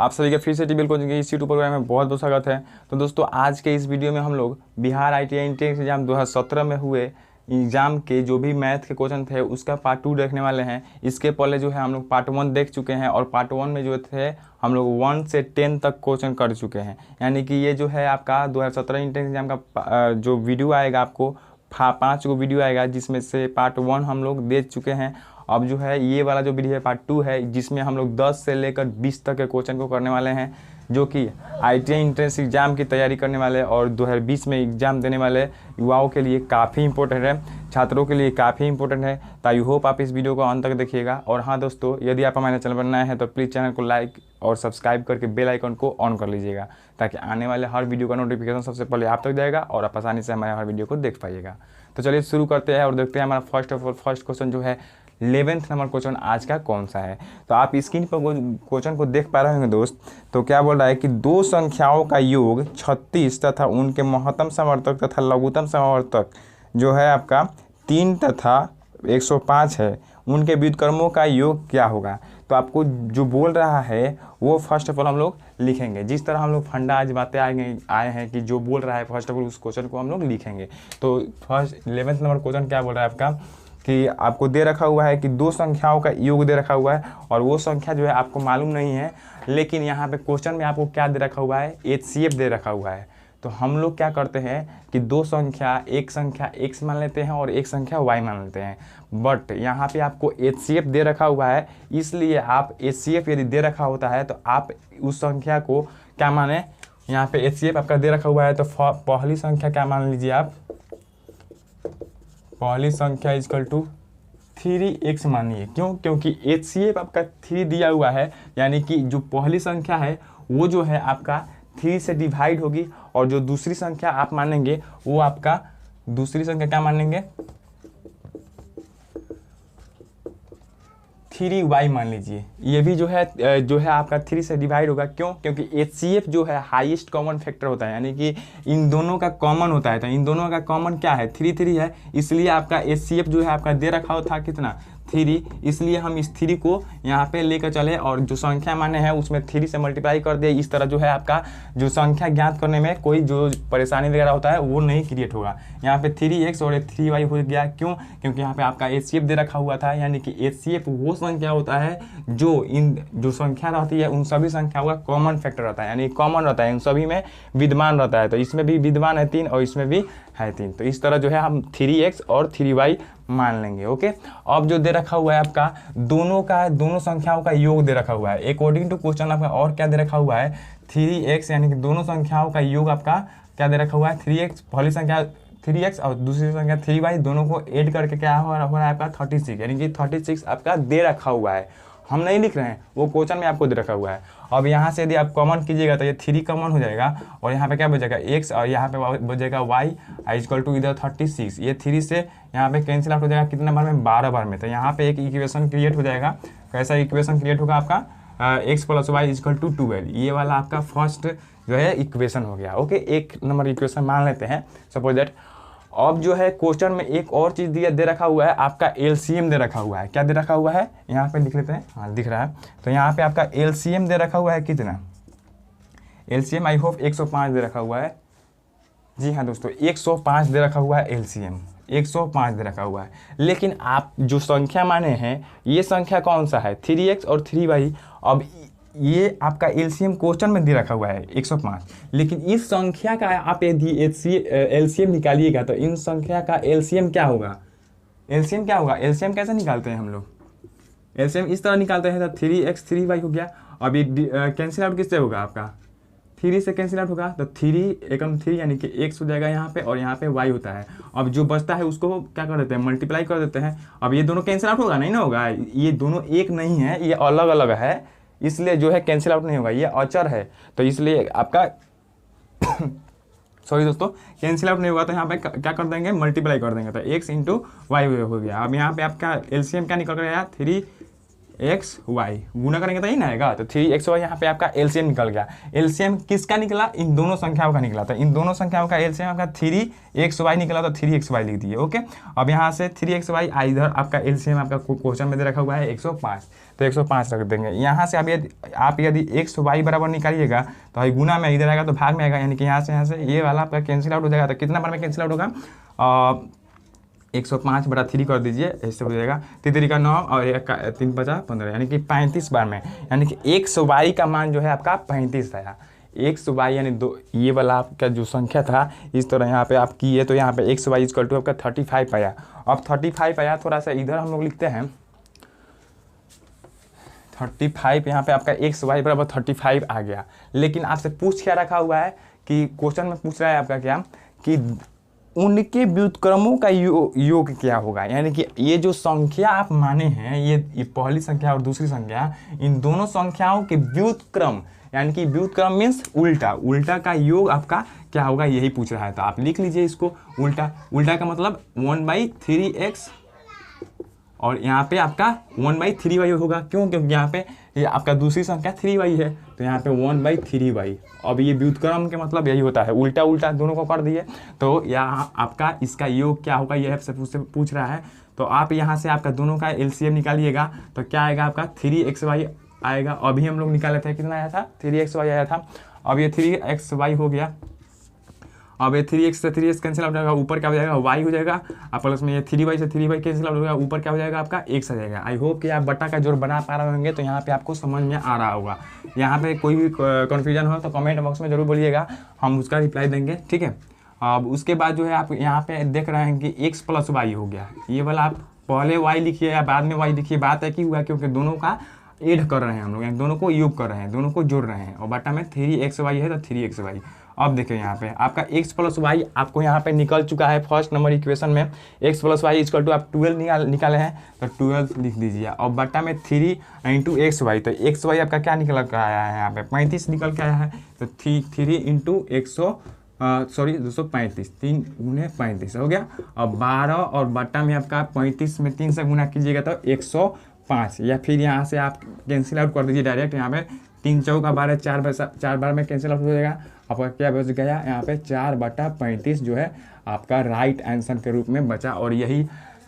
आप सभी का फिर से टीबीएल कोचिंग के इस यूट्यूब प्रोग्राम में बहुत बहुत स्वागत है। तो दोस्तों आज के इस वीडियो में हम लोग बिहार आईटीआई एंट्रेंस एग्जाम 2017 में हुए एग्ज़ाम के जो भी मैथ के क्वेश्चन थे उसका पार्ट 2 देखने वाले हैं। इसके पहले जो है हम लोग पार्ट 1 देख चुके हैं और पार्ट 1 में जो थे हम लोग 1 से 10 तक क्वेश्चन कर चुके हैं। यानी कि ये जो है आपका 2017 एंट्रेंस एग्जाम का जो वीडियो आएगा आपको 5 गो वीडियो आएगा, जिसमें से पार्ट 1 हम लोग देख चुके हैं। अब जो है ये वाला जो वीडियो है पार्ट 2 है, जिसमें हम लोग 10 से लेकर 20 तक के क्वेश्चन को करने वाले हैं, जो कि आईटीआई एंट्रेंस एग्जाम की तैयारी करने वाले और 2020 में एग्जाम देने वाले युवाओं के लिए काफ़ी इंपॉर्टेंट है, छात्रों के लिए काफ़ी इंपॉर्टेंट है। तो आई होप आप इस वीडियो को अंत तक देखिएगा। और हाँ दोस्तों, यदि आप हमारे चैनल पर नए हैं तो प्लीज़ चैनल को लाइक और सब्सक्राइब करके बेल आइकन को ऑन कर लीजिएगा, ताकि आने वाले हर वीडियो का नोटिफिकेशन सबसे पहले आप तक जाएगा और आप आसानी से हमारे हर वीडियो को देख पाइएगा। तो चलिए शुरू करते हैं और देखते हैं हमारा फर्स्ट क्वेश्चन जो है 11th नंबर क्वेश्चन आज का कौन सा है। तो आप स्क्रीन पर क्वेश्चन को देख पा रहे होंगे दोस्त। तो क्या बोल रहा है कि दो संख्याओं का योग 36 तथा उनके महत्तम समवर्तक तथा लघुत्तम समवर्तक जो है आपका 3 तथा 105 है, उनके व्युत्क्रमों का योग क्या होगा। तो आपको जो बोल रहा है वो फर्स्ट ऑफ ऑल हम लोग लिखेंगे। जिस तरह हम लोग फंडा आज बातें आए हैं कि जो बोल रहा है फर्स्ट ऑफ ऑल उस क्वेश्चन को हम लोग लिखेंगे। तो फर्स्ट 11th नंबर क्वेश्चन क्या बोल रहा है आपका कि आपको दे रखा हुआ है कि दो संख्याओं का योग दे रखा हुआ है और वो संख्या जो है आपको मालूम नहीं है, लेकिन यहाँ पे क्वेश्चन में आपको क्या दे रखा हुआ है, HCF दे रखा हुआ है। तो हम लोग क्या करते हैं कि दो संख्या, एक संख्या x मान लेते हैं और एक संख्या y मान लेते हैं। बट यहाँ पे आपको HCF दे रखा हुआ है, इसलिए आप HCF यदि दे रखा होता है तो आप उस संख्या को क्या माने, यहाँ पे HCF आपका दे रखा हुआ है तो पहली संख्या क्या मान लीजिए आप, पहली संख्या इक्वल टू 3x मानिए। क्यों? क्योंकि HCF आपका 3 दिया हुआ है, यानी कि जो पहली संख्या है वो जो है आपका 3 से डिवाइड होगी और जो दूसरी संख्या आप मानेंगे वो आपका दूसरी संख्या क्या मानेंगे, 3y मान लीजिए। ये भी जो है आपका 3 से डिवाइड होगा। क्यों? क्योंकि HCF जो है हाईएस्ट कॉमन फैक्टर होता है, यानी कि इन दोनों का कॉमन होता है। तो इन दोनों का कॉमन क्या है, 3 है, इसलिए आपका HCF जो है आपका दे रखा था कितना, 3। इसलिए हम इस 3 को यहाँ पे लेकर चले और जो संख्या माने हैं उसमें 3 से मल्टीप्लाई कर दिए। इस तरह जो है आपका जो संख्या ज्ञात करने में कोई जो परेशानी वगैरह होता है वो नहीं क्रिएट होगा। यहाँ पे 3x और 3y हो गया। क्यों? क्योंकि यहाँ पे आपका HCF दे रखा हुआ था, यानी कि HCF वो संख्या होता है जो संख्या रहती है उन सभी संख्याओं का कॉमन फैक्टर रहता है, यानी कॉमन रहता है, इन सभी में विद्यमान रहता है। तो इसमें भी विद्यमान है 3 और इसमें भी है 3। तो इस तरह जो है हम 3x और 3y मान लेंगे। ओके, अब जो दे रखा हुआ है आपका दोनों संख्याओं का योग दे रखा हुआ है अकॉर्डिंग टू क्वेश्चन आपका। और क्या दे रखा हुआ है, 3x, यानी कि दोनों संख्याओं का योग आपका क्या दे रखा हुआ है, 3x पहली संख्या 3x और दूसरी संख्या 3y, दोनों को ऐड करके क्या हो रहा है आपका 36, यानी कि 36 आपका दे रखा हुआ है। हम नहीं लिख रहे हैं, वो क्वेश्चन में आपको दे रखा हुआ है। अब यहाँ से यदि आप कॉमन कीजिएगा तो ये 3 कॉमन हो जाएगा और यहाँ पे क्या बचेगा x और यहाँ पे बचेगा y इक्वल टू इधर 36। ये 3 से यहाँ पे कैंसिल आउट हो जाएगा कितने बार में, 12 बार में। तो यहाँ पे एक इक्वेशन क्रिएट हो जाएगा। कैसा इक्वेशन क्रिएट होगा आपका, x + y इक्वल टू 12। ये वाला आपका फर्स्ट जो है इक्वेशन हो गया। ओके, 1 नंबर इक्वेशन मान लेते हैं सपोज दैट। अब जो है क्वेश्चन में एक और चीज़ दे रखा हुआ है, आपका LCM दे रखा हुआ है। क्या दे रखा हुआ है, यहाँ पे लिख लेते हैं, हाँ दिख रहा है। तो यहाँ पे आपका LCM दे रखा हुआ है कितना, LCM आई होप 105 दे रखा हुआ है। जी हाँ दोस्तों, 105 दे रखा हुआ है LCM, 105 दे रखा हुआ है। लेकिन आप जो संख्या माने हैं ये संख्या कौन सा है, 3x और 3y। अब ये आपका LCM क्वेश्चन में दे रखा हुआ है 105, लेकिन इस संख्या का आप यदि LCM निकालिएगा तो इन संख्या का LCM क्या होगा, LCM क्या होगा, LCM कैसे निकालते हैं हम लोग, LCM इस तरह निकालते हैं। तो 3x 3y हो गया। अब ये कैंसिल आउट किससे होगा, आपका 3 से कैंसिल आउट होगा तो 3 एकम 3 यानी कि x हो जाएगा यहाँ पे और यहाँ पे y होता है। अब जो बचता है उसको क्या कर देते हैं, मल्टीप्लाई कर देते हैं। अब ये दोनों कैंसिल आउट होगा, नहीं ना होगा, ये दोनों एक नहीं है, ये अलग अलग है, इसलिए जो है कैंसिल आउट नहीं होगा, ये अचर है। तो इसलिए आपका सॉरी दोस्तों, कैंसिल आउट नहीं होगा। तो यहाँ पे क्या कर देंगे, मल्टीप्लाई कर देंगे। तो x × y हो गया। अब यहाँ पे आपका LCM क्या निकल कर आया, एक्स वाई गुना करेंगे तो यही ना आएगा। तो 3xy यहाँ पे आपका एलसीएम निकल गया। एलसीएम किसका निकला? इन दोनों संख्याओं का निकला। तो इन दोनों संख्याओं का एलसीएम आपका 3xy निकला, तो 3xy लिख दिए। ओके, अब यहाँ से 3xy इधर आपका एलसीएम आपका क्वेश्चन में दे रखा हुआ है 105, तो 105 रख देंगे। यहाँ से आप यदि xy बराबर निकालिएगा तो गुना में इधर आएगा तो भाग में आएगा, यानी कि यहाँ से ये वाला आपका कैंसिल आउट हो जाएगा। तो कितना बार में कैंसिल आउट होगा? 105 बटा 3 कर दीजिए, ऐसे हो जाएगा 3 का 9 और 3 50 15, यानी कि 35 बार में, यानी कि एक्स वाई का मान जो है आपका 35 आया। एक्स वाई यानी दो, ये वाला आपका जो संख्या था इस तरह यहाँ पे आप किए तो यहाँ पे एक्स वाई इक्वल टू आपका 35 आया। अब 35 आया, थोड़ा सा इधर हम लोग लिखते हैं 35, यहाँ पे आपका एक्स वाई बराबर 35 आ गया। लेकिन आपसे पूछ क्या रखा हुआ है कि क्वेश्चन में पूछ रहा है आपका क्या कि उनके व्युत्क्रमों का योग क्या होगा, यानी कि ये जो संख्या आप माने हैं ये पहली संख्या और दूसरी संख्या, इन दोनों संख्याओं के व्युत्क्रम, यानी कि व्युत्क्रम मीन्स उल्टा का योग आपका क्या होगा, यही पूछ रहा है। तो आप लिख लीजिए इसको उल्टा का मतलब 1/3x और यहाँ पे आपका 1/3y होगा। क्यों? क्योंकि यहाँ पे ये आपका दूसरी संख्या 3y है, तो यहाँ पे 1/3y। अब ये व्युत्क्रम के मतलब यही होता है, उल्टा दोनों को कर दिए तो यहाँ आपका इसका योग क्या होगा, यह आपसे पूछ रहा है। तो आप यहाँ से आपका दोनों का एलसीएम निकालिएगा तो क्या आएगा आपका 3xy आएगा। अभी हम लोग निकाले थे, कितना आया था? 3xy आया था। अब ये 3xy हो गया। अब ये 3x से 3x कैंसिल आउट हो जाएगा, ऊपर क्या हो जाएगा? y हो जाएगा। अब प्लस में ये 3y से 3y कैंसिल आउट हो जाएगा, ऊपर क्या हो जाएगा आपका x आ जाएगा। आई होप कि आप बट्टा का जोड़ बना पा रहे होंगे, तो यहाँ पे आपको समझ में आ रहा होगा। यहाँ पे कोई भी कन्फ्यूजन हो तो कमेंट बॉक्स में जरूर बोलिएगा, हम उसका रिप्लाई देंगे, ठीक है। अब उसके बाद जो है आप यहाँ पे देख रहे हैं कि x + y हो गया। ये वाला आप पहले y लिखिए या बाद में y लिखिए, बात एक ही हुआ, क्योंकि दोनों का ऐड कर रहे हैं हम लोग, यानी दोनों को योग कर रहे हैं, दोनों को जोड़ रहे हैं। और बट्टा में 3xy है तो 3xy। अब देखिए यहाँ पे आपका x + y आपको यहाँ पे निकल चुका है फर्स्ट नंबर इक्वेशन में। x + y इक्वल टू आप 12 निकाले हैं तो 12 लिख दीजिए। अब बट्टा में 3 × xy, तो xy आपका क्या निकल कर आया है? यहाँ पे 35 निकल के आया है। तो 3 × 235, 3 × 35 हो गया। अब 12 और बट्टा में आपका 35 में 3 से गुना कीजिएगा तो 105, या फिर यहाँ से आप कैंसिल आउट कर दीजिए डायरेक्ट। यहाँ पे 3 चौका 12, 4 बार में कैंसिल आउट हो जाएगा। आपका क्या बच गया यहाँ पे? 4/35 जो है आपका राइट आंसर के रूप में बचा, और यही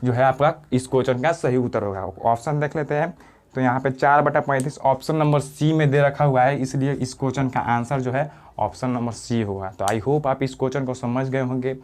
जो है आपका इस क्वेश्चन का सही उत्तर होगा। ऑप्शन देख लेते हैं, तो यहाँ पे 4/35 ऑप्शन नंबर सी में दे रखा हुआ है, इसलिए इस क्वेश्चन का आंसर जो है ऑप्शन नंबर सी होगा। तो आई होप आप इस क्वेश्चन को समझ गए होंगे।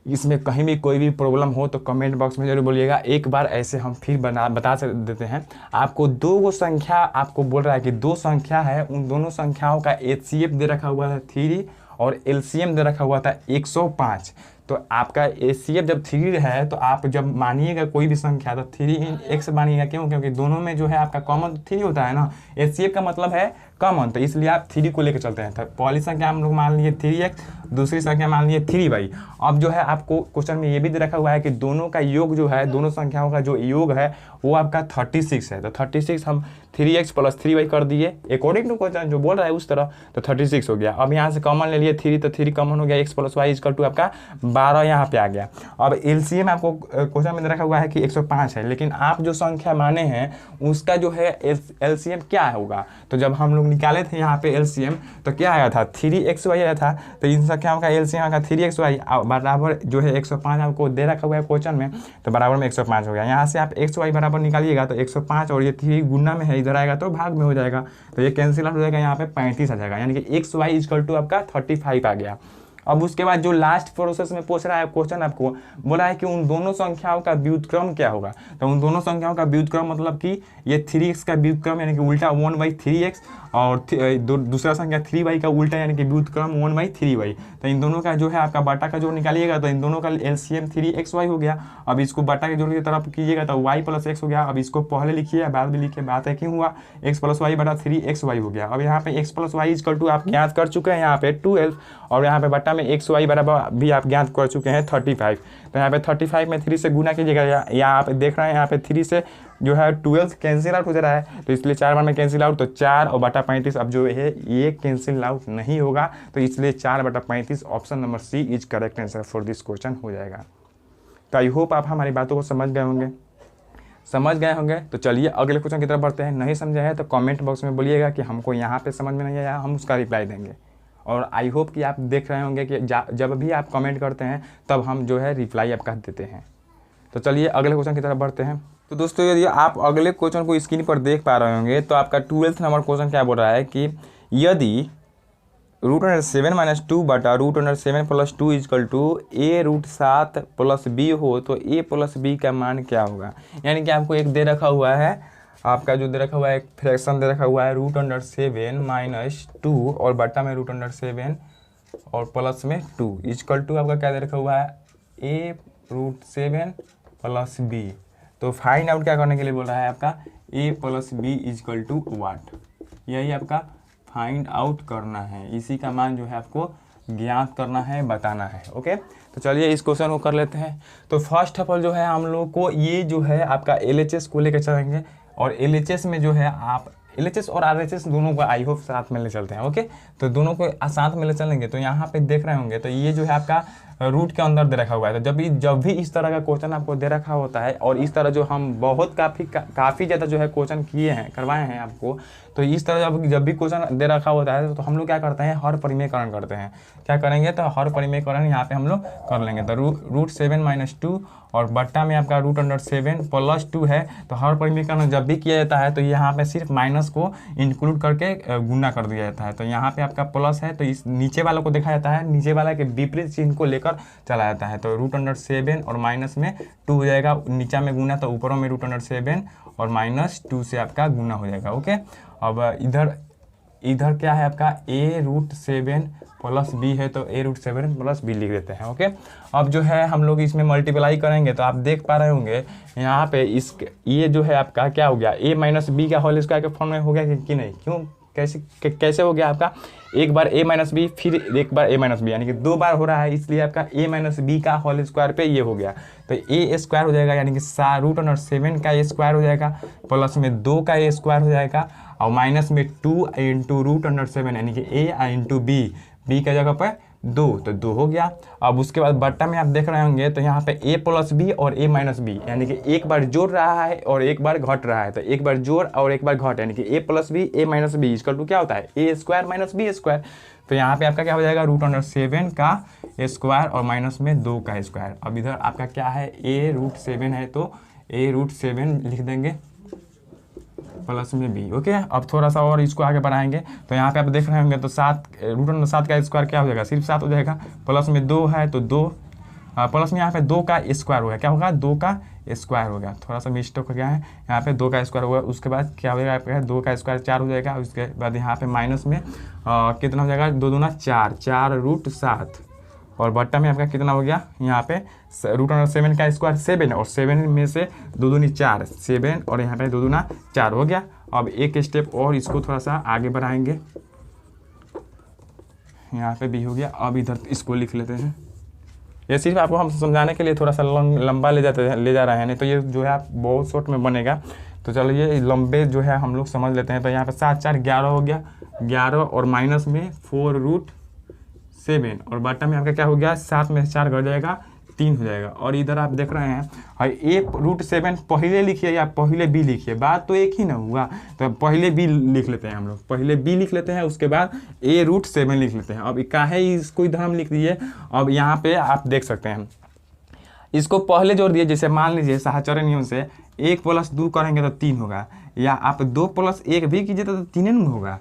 इसमें कहीं भी कोई भी प्रॉब्लम हो तो कमेंट बॉक्स में जरूर बोलिएगा। एक बार ऐसे हम फिर बता देते हैं आपको। दो संख्या आपको बोल रहा है कि 2 संख्या है, उन दोनों संख्याओं का एचसीएफ दे रखा हुआ है 3 और एलसीएम दे रखा हुआ था 105। तो आपका एचसीएफ जब 3 है तो आप जब मानिएगा कोई भी संख्या तो 3x मानिएगा। क्यों? क्योंकि दोनों में जो है आपका कॉमन 3 होता है ना। एचसीएफ का मतलब है कॉमन, तो इसलिए आप 3 को लेकर चलते हैं। तो पहली संख्या हम लोग मान लिए 3x, दूसरी संख्या मान लिए 3y। अब जो है आपको क्वेश्चन में ये भी दे रखा हुआ है कि दोनों का योग जो है, दोनों संख्याओं का जो योग है वो आपका 36 है। तो 36 हम 3x + 3y कर दिए अकॉर्डिंग टू क्वेश्चन जो बोल रहा है उस तरह, तो 36 हो गया। अब यहाँ से कॉमन ले लिए 3, तो 3 कॉमन हो गया, x + y इक्वल टू आपका 12 यहाँ पे आ गया। अब एलसीएम आपको क्वेश्चन में दे रखा हुआ है कि 105 है, लेकिन आप जो संख्या माने हैं उसका जो है एलसीएम क्या होगा? तो जब हम लोग निकाले थे यहाँ पे एलसीएम तो क्या आया था? 3xy आया था। तो इन संख्याओं का एलसीएम का 3xy बराबर जो है 105 आपको दे रखा हुआ है क्वेश्चन में, तो बराबर में 105 हो गया। यहाँ से आप xy बराबर निकालिएगा तो 105 और ये 3 गुना में है, इधर आएगा तो भाग में हो जाएगा, तो ये कैंसिल आउट हो जाएगा, यहाँ पे 35 आ जाएगा, यानी कि xy इक्वल टू आपका 35 आ गया। अब उसके बाद जो लास्ट प्रोसेस में पूछ रहा है क्वेश्चन, आपको बोला है कि उन दोनों संख्याओं का व्युत्क्रम क्या होगा। तो उन दोनों संख्याओं का व्युत्क्रम मतलब कि ये 3x का व्युत्क्रम यानी कि उल्टा 1/3x, और दूसरा संख्या 3y का उल्टा यानी कि व्युत्क्रम 1/3y। तो इन दोनों का जो है आपका बटा का जोड़ निकालिएगा तो इन दोनों का एलसीएम 3xy हो गया। अब इसको बटा के जोड़ की तरफ कीजिएगा तो y + x हो गया। अब इसको पहले लिखिए बाद में लिखिए, बात है क्यों हुआ? x + y बटा 3xy हो गया। अब यहाँ पे x + y इक्वल टू आप ज्ञात कर चुके हैं यहाँ पे 12, और यहाँ पे बटा में xy बराबर भी आप ज्ञात कर चुके हैं 35। तो यहाँ पे 35 में 3 से गुना कीजिएगा, या आप देख रहे हैं यहाँ पे 3 से जो है 12 कैंसिल आउट हो जा रहा है, तो इसलिए 4 बार में कैंसिल आउट, तो 4 और बटा 35 अब जो है ये कैंसिल आउट नहीं होगा, तो इसलिए 4/35 option number C is correct answer for this question हो जाएगा। तो आई होप आप हमारी बातों को समझ गए होंगे। समझ गए होंगे। तो चलिए अगले क्वेश्चन की तरफ बढ़ते हैं। नहीं समझे हैं तो कमेंट बॉक्स में बोलिएगा कि हमको यहाँ पे समझ में नहीं आया, हम उसका रिप्लाई देंगे। और आई होप कि आप देख रहे होंगे कि जब भी आप कमेंट करते हैं तब हम जो है रिप्लाई आपका देते हैं। तो चलिए अगले क्वेश्चन की तरफ बढ़ते हैं। तो दोस्तों यदि आप अगले क्वेश्चन को स्क्रीन पर देख पा रहे होंगे तो आपका 12th नंबर क्वेश्चन क्या बोल रहा है कि यदि √7 - 2 बटा √7 + 2 इक्वल टू a√7 + b हो तो a + b का मान क्या होगा। यानी कि आपको एक दे रखा हुआ है, आपका जो दे रखा हुआ है एक फ्रैक्शन दे रखा हुआ है √7 - 2 और बटा में √7 और प्लस में 2 इक्वल टू आपका क्या दे रखा हुआ है a√7 + b। तो फाइंड आउट क्या करने के लिए बोल रहा है आपका a + b इक्वल टू वाट, यही आपका फाइंड आउट करना है। इसी का मान जो है आपको ज्ञात करना है, बताना है। ओके, तो चलिए इस क्वेश्चन को कर लेते हैं। तो फर्स्ट ऑफ ऑल जो है हम लोग को ये जो है आपका LHS को लेकर चलेंगे और LHS में जो है आप LHS और RHS दोनों को आई होप साथ में ले चलते हैं। ओके, तो दोनों को साथ में ले चलेंगे। तो यहाँ पे देख रहे होंगे तो ये जो है आपका रूट के अंदर दे रखा हुआ है। तो जब भी इस तरह का क्वेश्चन आपको दे रखा होता है और इस तरह जो हम बहुत काफ़ी ज़्यादा जो है क्वेश्चन किए हैं, करवाए हैं आपको, तो इस तरह जब भी क्वेश्चन दे रखा होता है तो हम लोग क्या करते हैं, हर परिमेयकरण करते हैं। क्या करेंगे तो हर परिमेयकरण यहाँ पे हम लोग कर लेंगे। तो √7 - 2 और बट्टा में आपका √7 + 2 है। तो हर परिमेयकरण जब भी किया जाता है तो यहाँ पे सिर्फ माइनस को इंक्लूड करके गुना कर दिया जाता है। तो यहाँ पे आपका प्लस है तो इस नीचे वालों को देखा जाता है, नीचे वाला के विपरीत चिन्ह को लेकर चला जाता है। तो √7 और माइनस में 2 हो जाएगा, नीचा में गुना तो ऊपरों में √7 और -2 से आपका गुना हो जाएगा। ओके, अब इधर क्या है आपका a√7 + b है तो a√7 + b लिख देते हैं। ओके, अब जो है हम लोग इसमें मल्टीप्लाई करेंगे तो आप देख पा रहे होंगे यहाँ पे ये जो है आपका क्या हो गया, a - b का होल स्क्वायर के फॉर्म में हो गया कि नहीं। क्यों कैसे हो गया आपका, एक बार a - b फिर एक बार a - b, यानी कि 2 बार हो रहा है, इसलिए आपका a - b का होल स्क्वायर पे ये हो गया। तो a² हो जाएगा, यानी कि √7 का a² हो जाएगा, प्लस में 2 का a² हो जाएगा और माइनस में 2 × √7 यानी कि a × b का जगह पर 2, तो 2 हो गया। अब उसके बाद बट्टा में आप देख रहे होंगे तो यहाँ पे a + b और a - b, यानी कि एक बार जोड़ रहा है और एक बार घट रहा है। तो एक बार जोड़ और एक बार घट, यानी कि a + b a - b equal to क्या होता है a² - b²। तो यहाँ पे आपका क्या हो जाएगा √7 का स्क्वायर और माइनस में 2 का स्क्वायर। अब इधर आपका क्या है a√7 है तो a√7 लिख देंगे प्लस में b। ओके, अब थोड़ा सा और इसको आगे बढ़ाएंगे तो यहाँ पे आप देख रहे होंगे तो √7 का स्क्वायर क्या हो जाएगा, सिर्फ 7 हो जाएगा, प्लस में 2 है तो 2 प्लस में यहाँ पे 2 का स्क्वायर होगा, क्या होगा 2 का स्क्वायर हो गया, थोड़ा सा मिस्टेक हो गया है, यहाँ पे 2 का स्क्वायर होगा। उसके बाद क्या हो जाएगा आपका 2 का स्क्वायर 4 हो जाएगा। उसके बाद यहाँ पे माइनस में कितना हो जाएगा 2 दूना 4 √7 और बट्टा में आपका कितना हो गया यहाँ पे √7 का स्क्वायर 7 और 7 में से 2 दूनी 4 7 और यहाँ पे 2 दूना 4 हो गया। अब एक स्टेप और इसको थोड़ा सा आगे बढ़ाएंगे, यहाँ पे भी हो गया। अब इधर इसको लिख लेते हैं। ये सिर्फ आपको हम समझाने के लिए थोड़ा सा लंबा ले जा रहे हैं, नहीं तो ये जो है आप बहुत शॉर्ट में बनेगा। तो चलिए लंबे जो है हम लोग समझ लेते हैं। तो यहाँ पे 7 4 11 हो गया, 11 और माइनस में 4√7 और बट्टा में आपका क्या हो गया 7 में से 4 घट जाएगा 3 हो जाएगा। और इधर आप देख रहे हैं a√7 पहले लिखिए या पहले b लिखिए, बात तो एक ही ना हुआ। तो पहले b लिख लेते हैं हम लोग, पहले b लिख लेते हैं, उसके बाद a√7 लिख लेते हैं। अब काहे इसको इधर हम लिख दिए, अब यहाँ पे आप देख सकते हैं इसको पहले जोड़ दिए। जैसे मान लीजिए सहचर्य नियम से 1 + 2 करेंगे तो 3 होगा, या आप 2 + 1 भी कीजिए तो 3 नहीं होगा।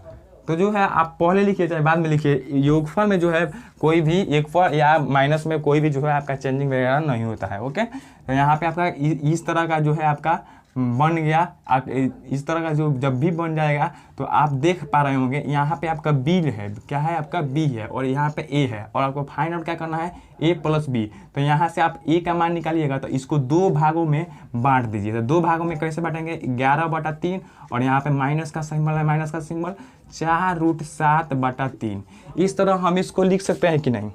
तो जो है आप पहले लिखिए चाहे बाद में लिखिए, योगफल में जो है कोई भी एक फल या माइनस में कोई भी जो है आपका चेंजिंग वगैरह नहीं होता है। ओके, तो यहाँ पे आपका इस तरह का जो है आपका बन गया। आप इस तरह का जो जब भी बन जाएगा तो आप देख पा रहे होंगे यहाँ पे आपका b है, क्या है आपका b है और यहाँ पे a है, और आपको फाइंड आउट क्या करना है a + b। तो यहाँ से आप a का मान निकालिएगा तो इसको 2 भागों में बांट दीजिए। तो 2 भागों में कैसे बांटेंगे 11/3 और यहाँ पे माइनस का सिंबल है, माइनस का सिंबल 4√7/3। इस तरह हम इसको लिख सकते हैं कि नहीं,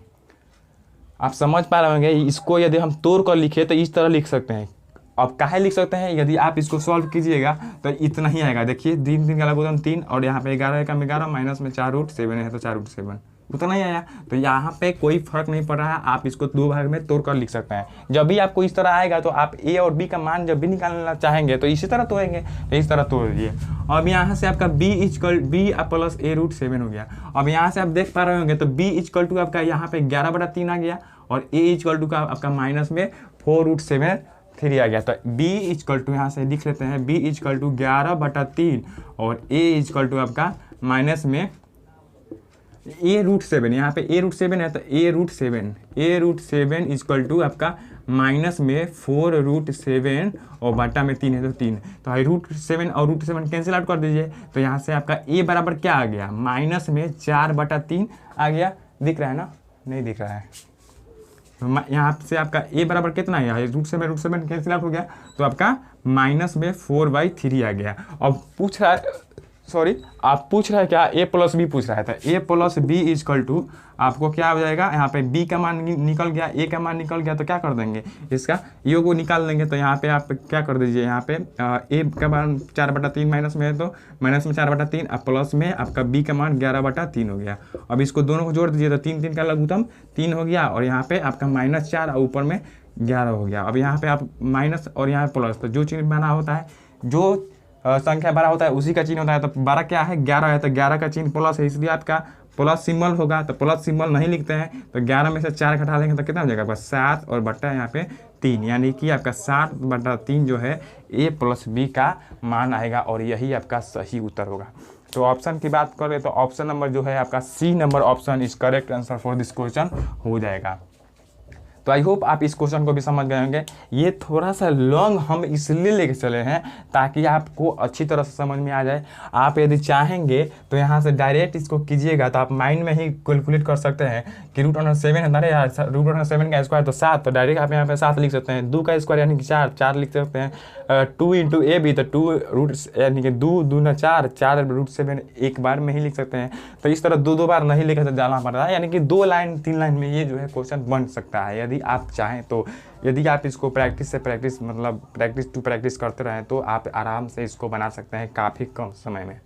आप समझ पा रहे होंगे। इसको यदि हम तोड़ कर लिखे तो इस तरह लिख सकते हैं। अब काहे लिख सकते हैं, यदि आप इसको सॉल्व कीजिएगा तो इतना ही आएगा। देखिए 3 3 का 3 और यहाँ पे 11 का 11 माइनस में 4√7 है तो 4√7 उतना ही आया। तो यहाँ पे कोई फर्क नहीं पड़ रहा है, आप इसको दो भाग में तोड़ कर लिख सकते हैं। जब भी आपको इस तरह आएगा तो आप ए और बी का मान जब भी निकालना चाहेंगे तो इसी तरह तोड़ेंगे, तो इस तरह तोड़ दीजिए। अब यहाँ से आपका b equal B plus a√7 हो गया। अब यहाँ से आप देख पा रहे होंगे तो b इक्वल टू आपका यहाँ पे 11/3 आ गया और a इक्वल टू का आपका माइनस में 4√7 आ गया। तो b इक्वल टू यहाँ से लिख लेते हैं, b इक्वल टू 11/3 और a इक्वल टू आपका माइनस में a√7, यहाँ पे a√7 है तो a√7 इक्वल टू आपका माइनस में 4√7 और बटा में 3 है तो 3। तो √7 और √7 कैंसिल आउट कर दीजिए। तो यहाँ से आपका a बराबर क्या आ गया, माइनस में 4/3 आ गया। दिख रहा है ना, नहीं दिख रहा है। तो यहाँ से आपका a बराबर कितना आया, √7 कैंसिल आउट हो गया तो आपका माइनस में 4/3 आ गया। अब पूछ रहा है, सॉरी आप पूछ रहे हैं क्या, a प्लस बी पूछ रहा है। तो a plus B equal to आपको क्या हो जाएगा, यहाँ पे b का मान निकल गया, a का मान निकल गया तो क्या कर देंगे, इसका योग को निकाल देंगे। तो यहाँ पे आप क्या कर दीजिए, यहाँ पे a का मान 4/3 माइनस में है तो माइनस में 4/3 और प्लस में आपका b का मान 11/3 हो गया। अब इसको दोनों को जोड़ दीजिए तो 3 का लघुत्तम 3 हो गया और यहाँ पे आपका -4 और ऊपर में 11 हो गया। अब यहाँ पे आप माइनस और यहाँ प्लस, तो जो चिन्ह बना होता है, जो संख्या बड़ा होता है उसी का चिन्ह होता है। तो 12 क्या है, 11 है तो 11 का चिन्ह प्लस है, इसलिए आपका प्लस सिंबल होगा। तो प्लस सिंबल नहीं लिखते हैं तो 11 में से 4 घटा लेंगे तो कितना हो जाएगा आपका 7 और बट्टा यहाँ पे 3, यानी कि आपका 7/3 जो है a प्लस बी का मान आएगा और यही आपका सही उत्तर होगा। तो ऑप्शन की बात करें तो ऑप्शन नंबर जो है आपका C number option is correct answer for this question हो जाएगा। तो आई होप आप इस क्वेश्चन को भी समझ गए होंगे। ये थोड़ा सा लॉन्ग हम इसलिए लेके चले हैं ताकि आपको अच्छी तरह से समझ में आ जाए। आप यदि चाहेंगे तो यहाँ से डायरेक्ट इसको कीजिएगा तो आप माइंड में ही कैलकुलेट कर सकते हैं कि √7 है, अरे यार √7 का स्क्वायर तो 7, तो डायरेक्ट आप यहाँ पे 7 लिख सकते हैं। 2 का स्क्वायर यानी कि 4 लिख सकते हैं। 2 × a भी तो 2 यानी कि 2 दूना 4 4√7 एक बार में ही लिख सकते हैं। तो इस तरह 2 बार नहीं लेकर जाना पड़ रहा है, यानी कि 2 लाइन 3 लाइन में ये जो है क्वेश्चन बन सकता है यदि आप चाहें तो। यदि आप इसको प्रैक्टिस टू प्रैक्टिस करते रहें तो आप आराम से इसको बना सकते हैं काफ़ी कम समय में।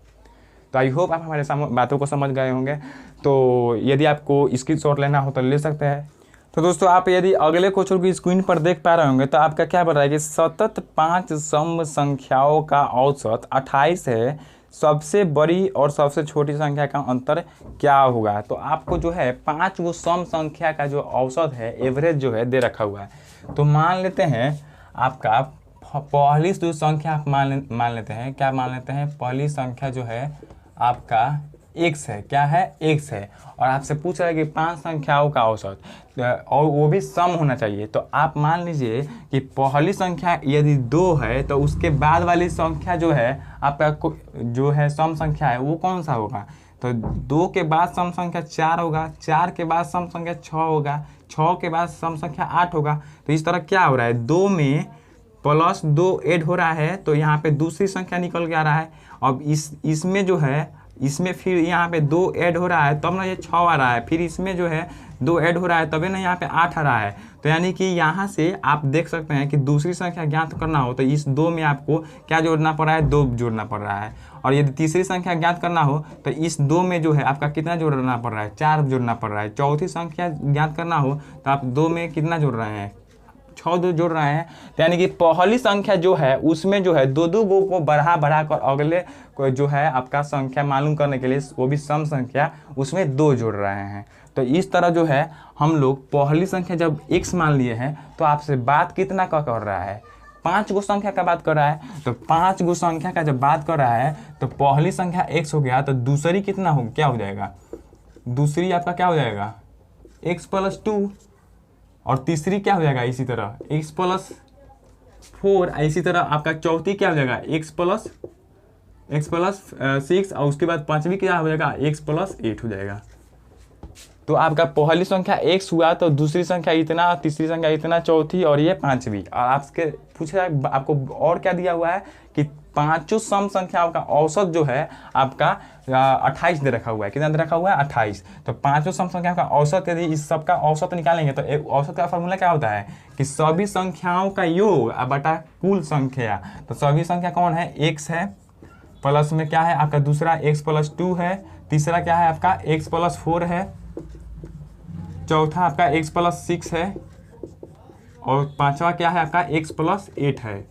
तो आई होप आप हमारे बातों को समझ गए होंगे। तो यदि आपको स्क्रीनशॉट लेना हो तो ले सकते हैं। तो दोस्तों आप यदि अगले क्वेश्चन को स्क्रीन पर देख पा रहे होंगे तो आपका क्या बन रहा है कि सतत 5 सम संख्याओं का औसत 28 है, सबसे बड़ी और सबसे छोटी संख्या का अंतर क्या होगा। तो आपको जो है 5 वो सम संख्या का जो औसत है, एवरेज जो है दे रखा हुआ है। तो मान लेते हैं आपका पहली जो संख्या आप मान लेते हैं, क्या मान लेते हैं, पहली संख्या जो है आपका x है, क्या है, x है। और आपसे पूछ रहा है कि 5 संख्याओं का औसत और वो भी सम होना चाहिए। तो आप मान लीजिए कि पहली संख्या यदि 2 है तो उसके बाद वाली संख्या जो है आपका जो है सम संख्या है वो कौन सा होगा। तो 2 के बाद सम संख्या 4 होगा, 4 के बाद सम संख्या 6 होगा, 6 के बाद सम संख्या 8 होगा। तो इस तरह क्या हो रहा है, 2 में +2 ऐड हो रहा है तो यहाँ पे दूसरी संख्या निकल के आ रहा है। अब इसमें जो है, इसमें फिर यहाँ पे 2 ऐड हो रहा है तब ना ये 6 आ रहा है, फिर इसमें जो है 2 ऐड हो रहा है तभी ना यहाँ पे 8 आ रहा है। तो यानी कि यहाँ से आप देख सकते हैं कि दूसरी संख्या ज्ञात करना हो तो इस 2 में आपको क्या जोड़ना पड़ रहा है, 2 जोड़ना पड़ रहा है। और यदि तीसरी संख्या ज्ञात करना हो तो इस 2 में जो है आपका कितना जोड़ना पड़ रहा है, 4 जोड़ना पड़ रहा है। चौथी संख्या ज्ञात करना हो तो आप 2 में कितना जोड़ रहे हैं, 6 जोड़ रहे हैं। तो यानी कि पहली संख्या जो है उसमें जो है 2 को बढ़ा कर अगले को जो है आपका संख्या मालूम करने के लिए वो भी सम संख्या उसमें 2 जोड़ रहे हैं। तो इस तरह जो है हम लोग पहली संख्या जब x मान लिए हैं तो आपसे बात कितना का कर रहा है, 5 गो संख्या का बात कर रहा है। तो 5 गो संख्या का जब बात कर रहा है तो पहली संख्या x हो गया तो दूसरी कितना हो, क्या हो जाएगा, दूसरी आपका क्या हो जाएगा x + 2 और तीसरी क्या हो जाएगा इसी तरह x + 4। इसी तरह आपका चौथी क्या हो जाएगा x + 6 और उसके बाद पांचवी क्या हो जाएगा x + 8 हो जाएगा। तो आपका पहली संख्या x हुआ तो दूसरी संख्या इतना, तीसरी संख्या इतना, चौथी और ये पांचवी। और आपके पूछ रहा है आपको और क्या दिया हुआ है कि 5 सम संख्याओं का औसत जो है आपका 28 दे रखा हुआ है। कितना दे रखा हुआ है, 28। तो 5 सम संख्याओं का औसत यदि इस सब का औसत निकालेंगे तो एक औसत का फॉर्मूला क्या होता है कि सभी संख्याओं का योग बटा कुल संख्या। तो सभी संख्या कौन है, x है, प्लस में क्या है आपका दूसरा x + 2 है, तीसरा क्या है आपका x + 4 है, चौथा आपका x+6 है और पांचवा क्या है आपका x+8 है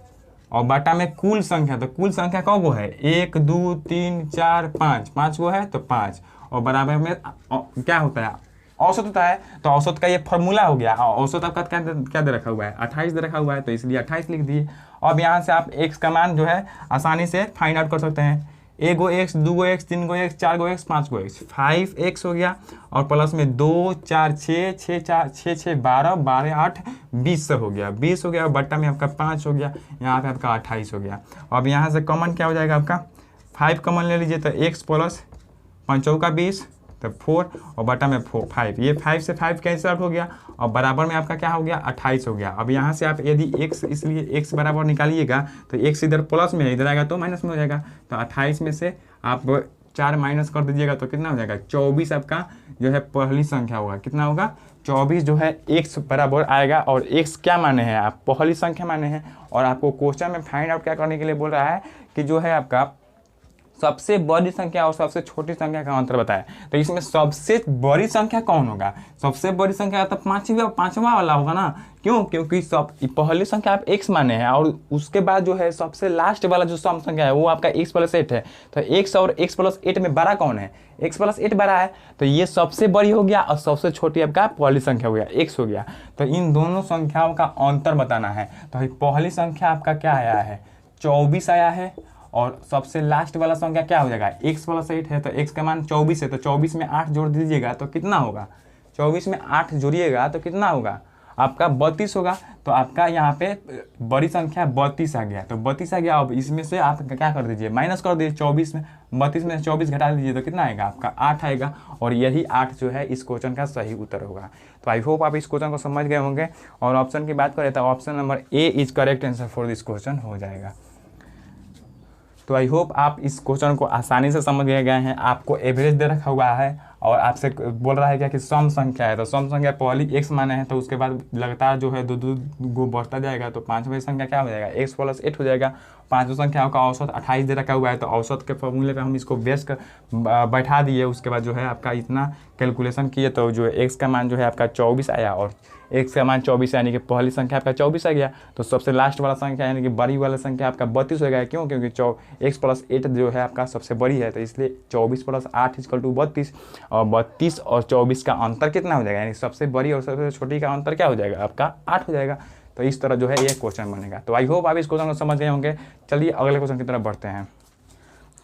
और बटा में कुल संख्या, तो कुल संख्या कौ गो है 1 2 3 4 5, 5 गो है तो 5 और बराबर में क्या होता है औसत होता है। तो औसत का ये फॉर्मूला हो गया। औसत आपका क्या दे रखा हुआ है 28 दे रखा हुआ है, तो इसलिए 28 लिख दिए। अब यहाँ से आप x का मान जो है आसानी से फाइंड आउट कर सकते हैं। 1 गो x, 2 गो x, 3 गो x, 4 गो x, 5 गो x, 5x हो गया और प्लस में 2 4 6 6 4 6 6 12 12 8 20 हो गया, 20 हो गया और बट्टा में आपका 5 हो गया, यहाँ पे आपका 28 हो गया। अब यहाँ से कॉमन क्या हो जाएगा आपका 5 कॉमन ले लीजिए तो x प्लस 5 चौका 20 तो 4 और बटा में 5, ये 5 से 5 कैंसिल आउट हो गया और बराबर में आपका क्या हो गया 28 हो गया। अब यहाँ से आप यदि x, इसलिए x बराबर निकालिएगा तो x इधर प्लस में है, इधर आएगा तो माइनस में हो जाएगा। तो 28 में से आप 4 माइनस कर दीजिएगा तो कितना हो जाएगा 24 आपका जो है पहली संख्या होगा। कितना होगा 24 जो है x बराबर आएगा। और x क्या माने हैं आप पहली संख्या माने हैं और आपको क्वेश्चन में फाइंड आउट क्या करने के लिए बोल रहा है कि जो है आपका सबसे बड़ी संख्या और सबसे छोटी संख्या का अंतर बताएं। तो इसमें सबसे बड़ी संख्या कौन होगा, सबसे बड़ी संख्या तो पांचवा वाला होगा ना। क्यों? क्योंकि सब पहली संख्या आप x माने हैं और उसके बाद जो है सबसे लास्ट वाला जो सम संख्या है वो आपका x+8 है। तो x और x+8 में बड़ा कौन है, x+8 बड़ा है, तो ये सबसे बड़ी हो गया और सबसे छोटी आपका पहली संख्या हो गया x हो गया। तो इन दोनों संख्याओं का अंतर बताना है। तो पहली संख्या आपका क्या आया है 24 आया है और सबसे लास्ट वाला संख्या क्या हो जाएगा x+8 है, तो x का मान 24 है, तो 24 में 8 जोड़ दीजिएगा तो कितना होगा 24 में 8 जोड़िएगा तो कितना होगा आपका 32 होगा। तो आपका यहाँ पे बड़ी संख्या 32 आ गया, तो 32 आ गया। अब इसमें से आप क्या कर दीजिए माइनस कर दीजिए 24 में 32 में 24 घटा दीजिए तो कितना आएगा आपका 8 आएगा और यही 8 जो है इस क्वेश्चन का सही उत्तर होगा। तो आई होप आप इस क्वेश्चन को समझ गए होंगे। और ऑप्शन की बात करें तो option number A is correct answer for this question हो जाएगा। तो आई होप आप इस क्वेश्चन को आसानी से समझ गए हैं। आपको एवरेज दे रखा हुआ है और आपसे बोल रहा है क्या कि सम संख्या है, तो सम संख्या पहली x माने हैं तो उसके बाद लगातार जो है दो गो बढ़ता जाएगा, तो पांचवी संख्या क्या हो जाएगा x+8 हो जाएगा। पांचवी संख्याओं का औसत 28 दे रखा हुआ है, तो औसत के फॉर्मूले पे हम इसको बेस कर बैठा दिए। उसके बाद जो है आपका इतना कैलकुलेशन किए तो जो x का मान जो है आपका 24 आया और x का मान 24 यानी कि पहली संख्या आपका 24 आ गया। तो सबसे लास्ट वाला संख्या यानी कि बड़ी वाला संख्या आपका 32 हो गया। क्यों? क्योंकि x+8 जो है आपका सबसे बड़ी है, तो इसलिए 24 + 8 = 32 और 32 और 24 का अंतर कितना हो जाएगा, यानी सबसे बड़ी और सबसे छोटी का अंतर क्या हो जाएगा आपका 8 हो जाएगा। तो इस तरह जो है ये क्वेश्चन बनेगा। तो आई होप आप इस क्वेश्चन को समझ गए होंगे। चलिए अगले क्वेश्चन की तरफ बढ़ते हैं।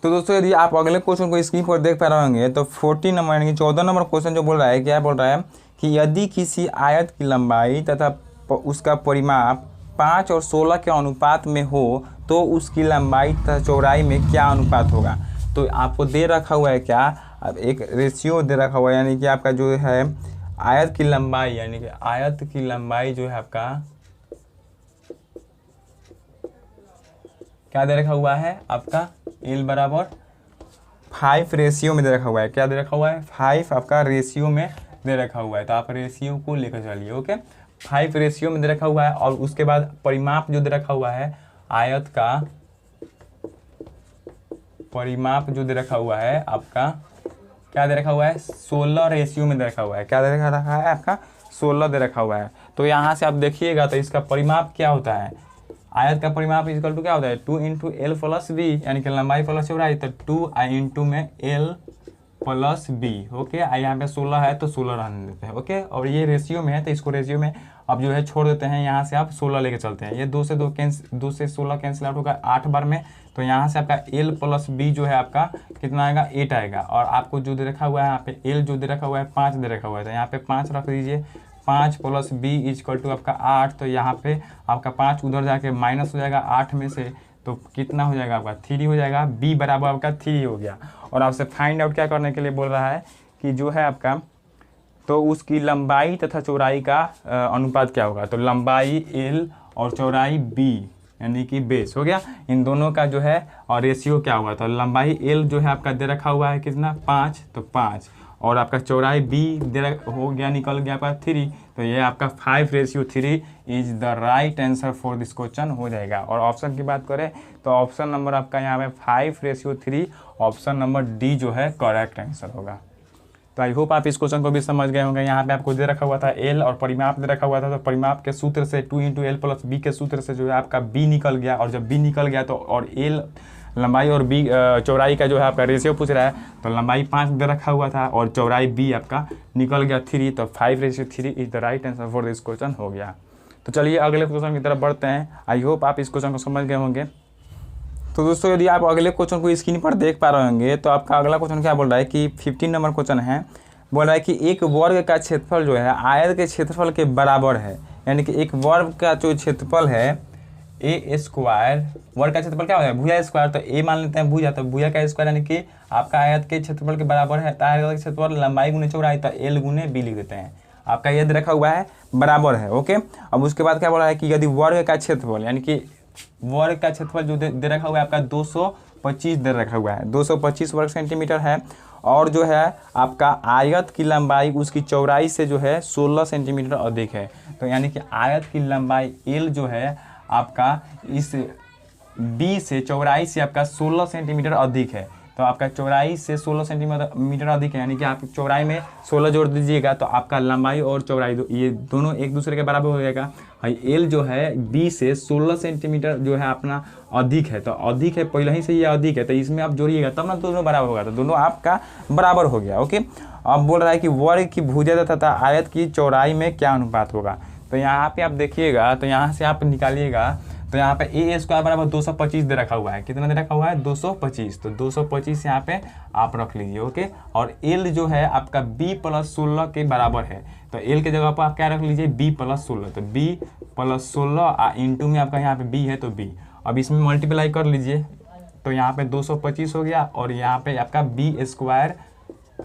तो दोस्तों यदि आप अगले क्वेश्चन को स्क्रीन पर देख पा रहे होंगे तो 14 नंबर यानी कि 14 नंबर क्वेश्चन जो बोल रहा है, क्या बोल रहा है कि यदि किसी आयत की लंबाई तथा उसका परिमाप 5 और 16 के अनुपात में हो तो उसकी लंबाई तथा चौड़ाई में क्या अनुपात होगा। तो आपको दे रखा हुआ है क्या, अब एक रेशियो दे रखा हुआ है, यानी कि आपका जो है आयत की लंबाई, यानी कि आयत की लंबाई जो है आपका क्या दे रखा हुआ है आपका l बराबर 5 रेशियो में दे रखा हुआ है। क्या दे रखा हुआ है 5 आपका रेशियो में दे रखा हुआ है। तो आप रेशियो को लेकर चलिए। ओके 5 रेशियो में दे रखा हुआ है और उसके बाद परिमाप जो दे रखा हुआ है, आयत का परिमाप जो दे रखा हुआ है आपका क्या दे रखा हुआ है 16 रेशियो में दे रखा हुआ है। क्या दे रखा है आपका 16 दे रखा हुआ है। तो यहाँ से आप देखिएगा तो इसका परिमाप क्या होता है, आयत का परिमाप इक्वल टू क्या होता है 2 × l + b, यानी कि लंबाई प्लस चौड़ाई, तो 2 × में l + b। ओके यहाँ पे 16 है तो 16 रहने देते हैं। ओके और ये रेशियो में है तो इसको रेशियो में अब जो है छोड़ देते हैं। यहाँ से आप 16 लेके चलते हैं, ये 2 से 16 कैंसिल आउट होगा 8 बार में। तो यहाँ से आपका l + b जो है आपका कितना आएगा 8 आएगा। और आपको जो दे रखा हुआ है यहाँ पे l जो दे रखा हुआ है 5 दे रखा हुआ है, तो यहाँ पे 5 रख दीजिए। 5 + b = आपका 8, तो यहाँ पे आपका 5 उधर जाके माइनस हो जाएगा 8 में से, तो कितना हो जाएगा आपका 3 हो जाएगा। b बराबर आपका 3 हो गया। और आपसे फाइंड आउट क्या करने के लिए बोल रहा है कि जो है आपका तो उसकी लंबाई तथा चौड़ाई का अनुपात क्या होगा। तो लंबाई l और चौड़ाई b यानी कि बेस हो गया, इन दोनों का जो है और रेशियो क्या होगा। तो लंबाई l जो है आपका दे रखा हुआ है कितना 5, तो 5 और आपका चौड़ाई b हो गया निकल गया आपका 3, तो ये आपका 5:3 is the right answer for this question हो जाएगा। और ऑप्शन की बात करें तो ऑप्शन नंबर आपका यहाँ पे 5:3 ऑप्शन नंबर डी जो है करेक्ट आंसर होगा। तो आई होप आप इस क्वेश्चन को भी समझ गए होंगे। यहाँ पे आपको दे रखा हुआ था एल और परिमाप दे रखा हुआ था, तो परिमाप के सूत्र से 2 × L + B के सूत्र से जो है आपका B निकल गया, और जब B निकल गया तो और L लंबाई और B चौड़ाई का जो है आपका रेशियो पूछ रहा है, तो लंबाई 5 दे रखा हुआ था और चौड़ाई B आपका निकल गया 3, तो 5:3 is the right answer for this question हो गया। तो चलिए अगले क्वेश्चन की तरफ बढ़ते हैं। आई होप आप इस क्वेश्चन को समझ गए होंगे। तो दोस्तों यदि आप अगले क्वेश्चन को स्क्रीन पर देख पा रहे होंगे, तो आपका अगला क्वेश्चन क्या बोल रहा है कि 15 नंबर क्वेश्चन है, बोल रहा है कि एक वर्ग का क्षेत्रफल जो है आयत के क्षेत्रफल के बराबर है। यानी कि एक वर्ग का जो क्षेत्रफल है A², वर्ग का क्षेत्रफल क्या होता है भुजा स्क्वायर, तो A मान लेते हैं भुजा, तो भुजा का स्क्वायर यानी कि आपका आयत के क्षेत्रफल के बराबर है। आयत का क्षेत्रफल लंबाई गुने चौड़ाई, तो L × B लिख देते हैं। आपका ये रखा हुआ है बराबर है। ओके, अब उसके बाद क्या बोल रहा है कि यदि वर्ग का क्षेत्रफल यानी कि वर्ग का क्षेत्रफल जो दे रखा हुआ है आपका 225 दे रखा हुआ है, 225 वर्ग सेंटीमीटर है, और जो है आपका आयत की लंबाई उसकी चौड़ाई से जो है 16 सेंटीमीटर अधिक है। तो यानी कि आयत की लंबाई L जो है आपका इस B से चौड़ाई से आपका 16 सेंटीमीटर अधिक है। तो आपका चौड़ाई से 16 सेंटीमीटर अधिक है, यानी कि आप चौड़ाई में 16 जोड़ दीजिएगा तो आपका लंबाई और चौड़ाई ये दोनों एक दूसरे के बराबर हो जाएगा। L जो है B से 16 सेंटीमीटर जो है अपना अधिक है, तो अधिक है पहले ही से ये अधिक है, तो इसमें आप जोड़िएगा तब ना दोनों बराबर होगा, तो दोनों आपका बराबर हो गया। ओके, अब बोल रहा है कि वर्ग की भुजा तथा आयत की चौड़ाई में क्या अनुपात होगा। तो यहाँ पे आप देखिएगा, तो यहाँ से आप निकालिएगा, तो यहाँ पे A² बराबर 225 दे रखा हुआ है। कितना दे रखा हुआ है 225, तो 225 यहाँ पे आप रख लीजिए। ओके, और L जो है आपका B + 16 के बराबर है, तो L के जगह पर आप क्या रख लीजिए B + 16, तो B + 16 इंटू में आपका यहाँ पे B है तो B, अब इसमें मल्टीप्लाई कर लीजिए, तो यहाँ पे 225 हो गया और यहाँ पे आपका B²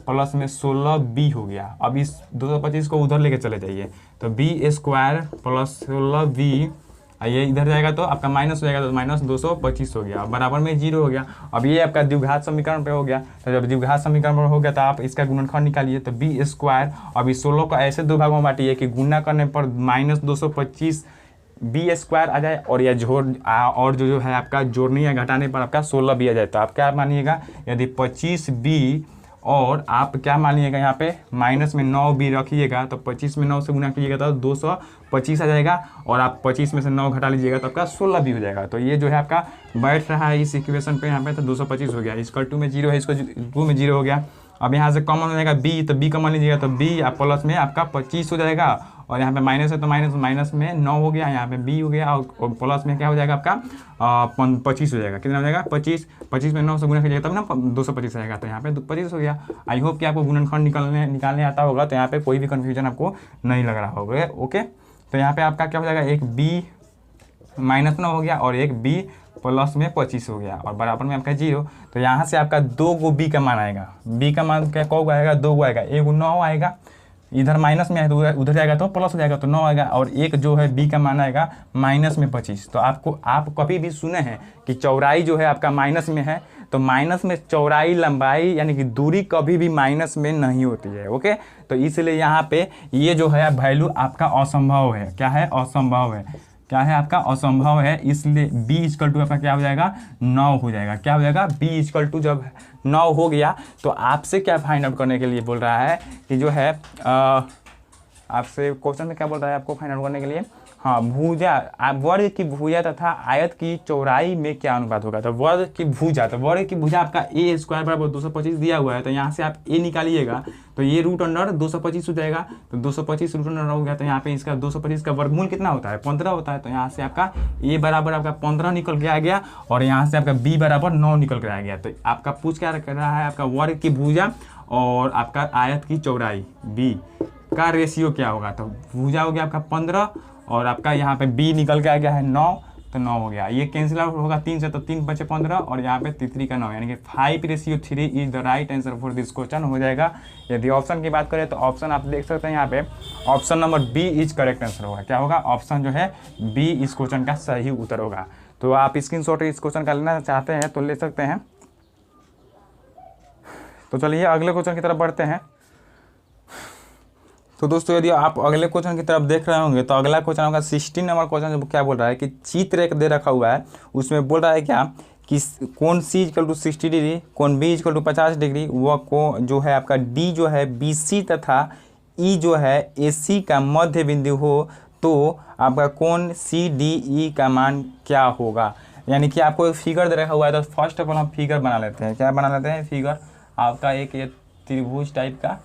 प्लस में 16B हो गया। अब इस 225 को उधर लेके चले जाइए, तो B² + 16B, ये इधर जाएगा तो आपका माइनस हो जाएगा, तो -225 हो गया, बराबर में 0 हो गया। अब ये आपका द्विघात समीकरण पे हो गया, तो जब द्विघात समीकरण पर हो गया तो आप इसका गुणनखंड निकालिए, तो B², अब इस 16 को ऐसे दो भागों में बांटिए कि गुणा करने पर -225 B² आ जाए, और यह और जो है आपका जोड़ने या घटाने पर आपका 16B आ जाए। तो आप क्या मानिएगा, यदि 25B और आप क्या मानिएगा यहाँ पे माइनस में 9B रखिएगा, तो 25 में 9 से गुना कीजिएगा तो 225 आ जाएगा, और आप 25 में से 9 घटा लीजिएगा तो आपका 16B हो जाएगा। तो ये जो है आपका बैठ रहा है इस इक्वेशन पे यहाँ पे, तो 225 हो गया, इसका 2 में 0 है, इसको 2 में 0 हो गया। अब यहाँ से कॉमन हो जाएगा B, तो B कॉमन लीजिएगा तो B प्लस में आपका 25 हो जाएगा, और यहाँ पे माइनस है तो माइनस में 9 हो गया, यहाँ पे B हो गया, और प्लस में क्या हो जाएगा आपका 25 हो जाएगा। कितना हो जाएगा 25 में 9 से गुना कीजिएगा तब ना 225 आएगा, तो यहाँ पे 25 हो गया। आई होप कि आपको गुणनखंड निकालने आता होगा, तो यहाँ पे कोई भी कन्फ्यूजन आपको नहीं लग रहा होगा। ओके, तो यहाँ पे आपका क्या हो जाएगा, एक B -9 हो गया और एक B प्लस में 25 हो गया, और बराबर में आपका 0। तो यहाँ से आपका 2 गो B का मान आएगा। B का मान क्या कौ आएगा, 2 गो आएगा, एक 9 आएगा, इधर माइनस में है तो उधर जाएगा तो प्लस हो जाएगा, तो 9 आएगा, और एक जो है B का मान आएगा माइनस में 25। तो आप कभी भी सुने हैं कि चौड़ाई जो है आपका माइनस में है, तो माइनस में चौड़ाई लंबाई यानी कि दूरी कभी भी माइनस में नहीं होती है। ओके, तो इसलिए यहाँ पे ये जो है वैल्यू आपका असंभव है। क्या है, असंभव है, क्या है आपका असंभव है, इसलिए B आपका क्या हो जाएगा 9 हो जाएगा। क्या हो जाएगा B जब 9 हो गया, तो आपसे क्या फाइंड आउट करने के लिए बोल रहा है कि जो है आपसे क्वेश्चन में क्या बोल रहा है आपको फाइंड आउट करने के लिए, हाँ भुजा, वर्ग की भुजा तथा आयत की चौड़ाई में क्या अनुपात होगा। तो वर्ग की भुजा, तो वर्ग की भुजा आपका A² बराबर 225 दिया हुआ है, तो यहाँ से आप A निकालिएगा तो ये √अंडर 225 हो जाएगा, तो 225 √अंडर हो गया, तो यहाँ पे इसका 225 का वर्गमूल कितना होता है 15 होता है, तो यहाँ से आपका A बराबर आपका 15 निकल के आ गया, और यहाँ से आपका B बराबर 9 निकल के आ गया। तो आपका पूछ क्या कर रहा है, आपका वर्ग की भुजा और आपका आयत की चौड़ाई B का रेशियो क्या होगा। तो भुजा हो गया आपका 15, और आपका यहाँ पे B निकल के आ गया है 9, तो 9 हो गया, ये कैंसिल आउट होगा 3 से, तो 3 बचे 15, और यहाँ पे 3 का 9 यानी कि 5:3 is the right answer for this question हो जाएगा। यदि ऑप्शन की बात करें तो ऑप्शन आप देख सकते हैं यहाँ पे, option number B is correct answer होगा। क्या होगा, ऑप्शन जो है B इस क्वेश्चन का सही उत्तर होगा। तो आप स्क्रीनशॉट इस क्वेश्चन का लेना चाहते हैं तो ले सकते हैं। तो चलिए अगले क्वेश्चन की तरफ बढ़ते हैं। तो दोस्तों यदि आप अगले क्वेश्चन की तरफ देख रहे होंगे, तो अगला क्वेश्चन होगा 16 नंबर क्वेश्चन, जो क्या बोल रहा है कि चित्र एक दे रखा हुआ है, उसमें बोल रहा है क्या कि कोण सी इक्वल टू 60 डिग्री, कोण बी इक्वल टू 50 डिग्री, वह को जो है आपका डी जो है BC तथा ई जो है AC का मध्य बिंदु हो तो आपका कोण CDE का मान क्या होगा। यानी कि आपको एक फिगर दे रखा हुआ है, तो फर्स्ट ऑफ ऑल हम फिगर बना लेते हैं। क्या बना लेते हैं? फिगर। आपका एक ये त्रिभुज टाइप का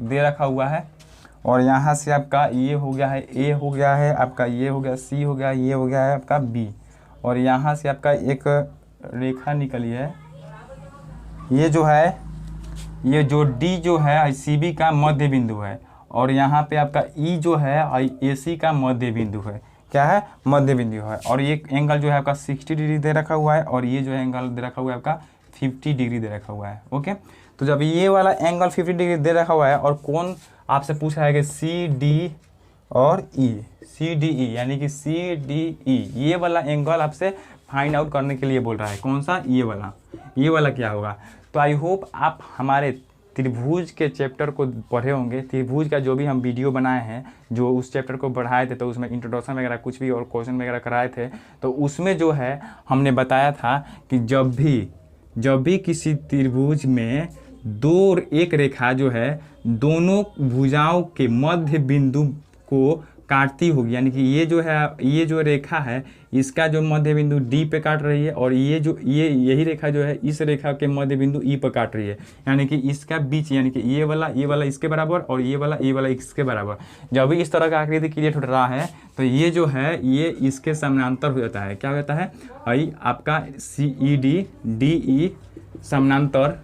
दे रखा हुआ है और यहाँ से आपका ये हो गया है A हो गया है, आपका ये हो गया C हो गया, ये हो गया है आपका B, और यहाँ से आपका एक रेखा निकली है, ये जो है, ये जो D जो है CB का मध्य बिंदु है, और यहाँ पे आपका E जो है AC का मध्य बिंदु है। क्या है? मध्य बिंदु है। और ये एंगल जो है आपका 60 डिग्री दे रखा हुआ है, और ये जो है एंगल दे रखा हुआ है आपका 50 डिग्री दे रखा हुआ है। ओके, तो जब ये वाला एंगल 50 डिग्री दे रखा हुआ है और कोण आपसे पूछा है कि CD और E, CDE यानी कि CDE, ये वाला एंगल आपसे फाइंड आउट करने के लिए बोल रहा है। कौन सा? ये वाला क्या होगा। तो आई होप आप हमारे त्रिभुज के चैप्टर को पढ़े होंगे। त्रिभुज का जो भी हम वीडियो बनाए हैं, जो उस चैप्टर को बढ़ाए थे, तो उसमें इंट्रोडक्शन वगैरह कुछ भी और क्वेश्चन वगैरह कराए थे, तो उसमें जो है हमने बताया था कि जब भी किसी त्रिभुज में एक रेखा जो है दोनों भुजाओं के मध्य बिंदु को काटती होगी, यानी कि ये जो रेखा है इसका जो मध्य बिंदु D पे काट रही है, और यही रेखा जो है इस रेखा के मध्य बिंदु E पर काट रही है, यानी कि इसका बीच, यानी कि ये वाला इसके बराबर और ये वाला इसके बराबर। जब भी इस तरह का आकृति क्रिएट हो रहा है तो ये जो है ये इसके समानांतर हो जाता है। क्या हो जाता है? आपका CED DE समानांतर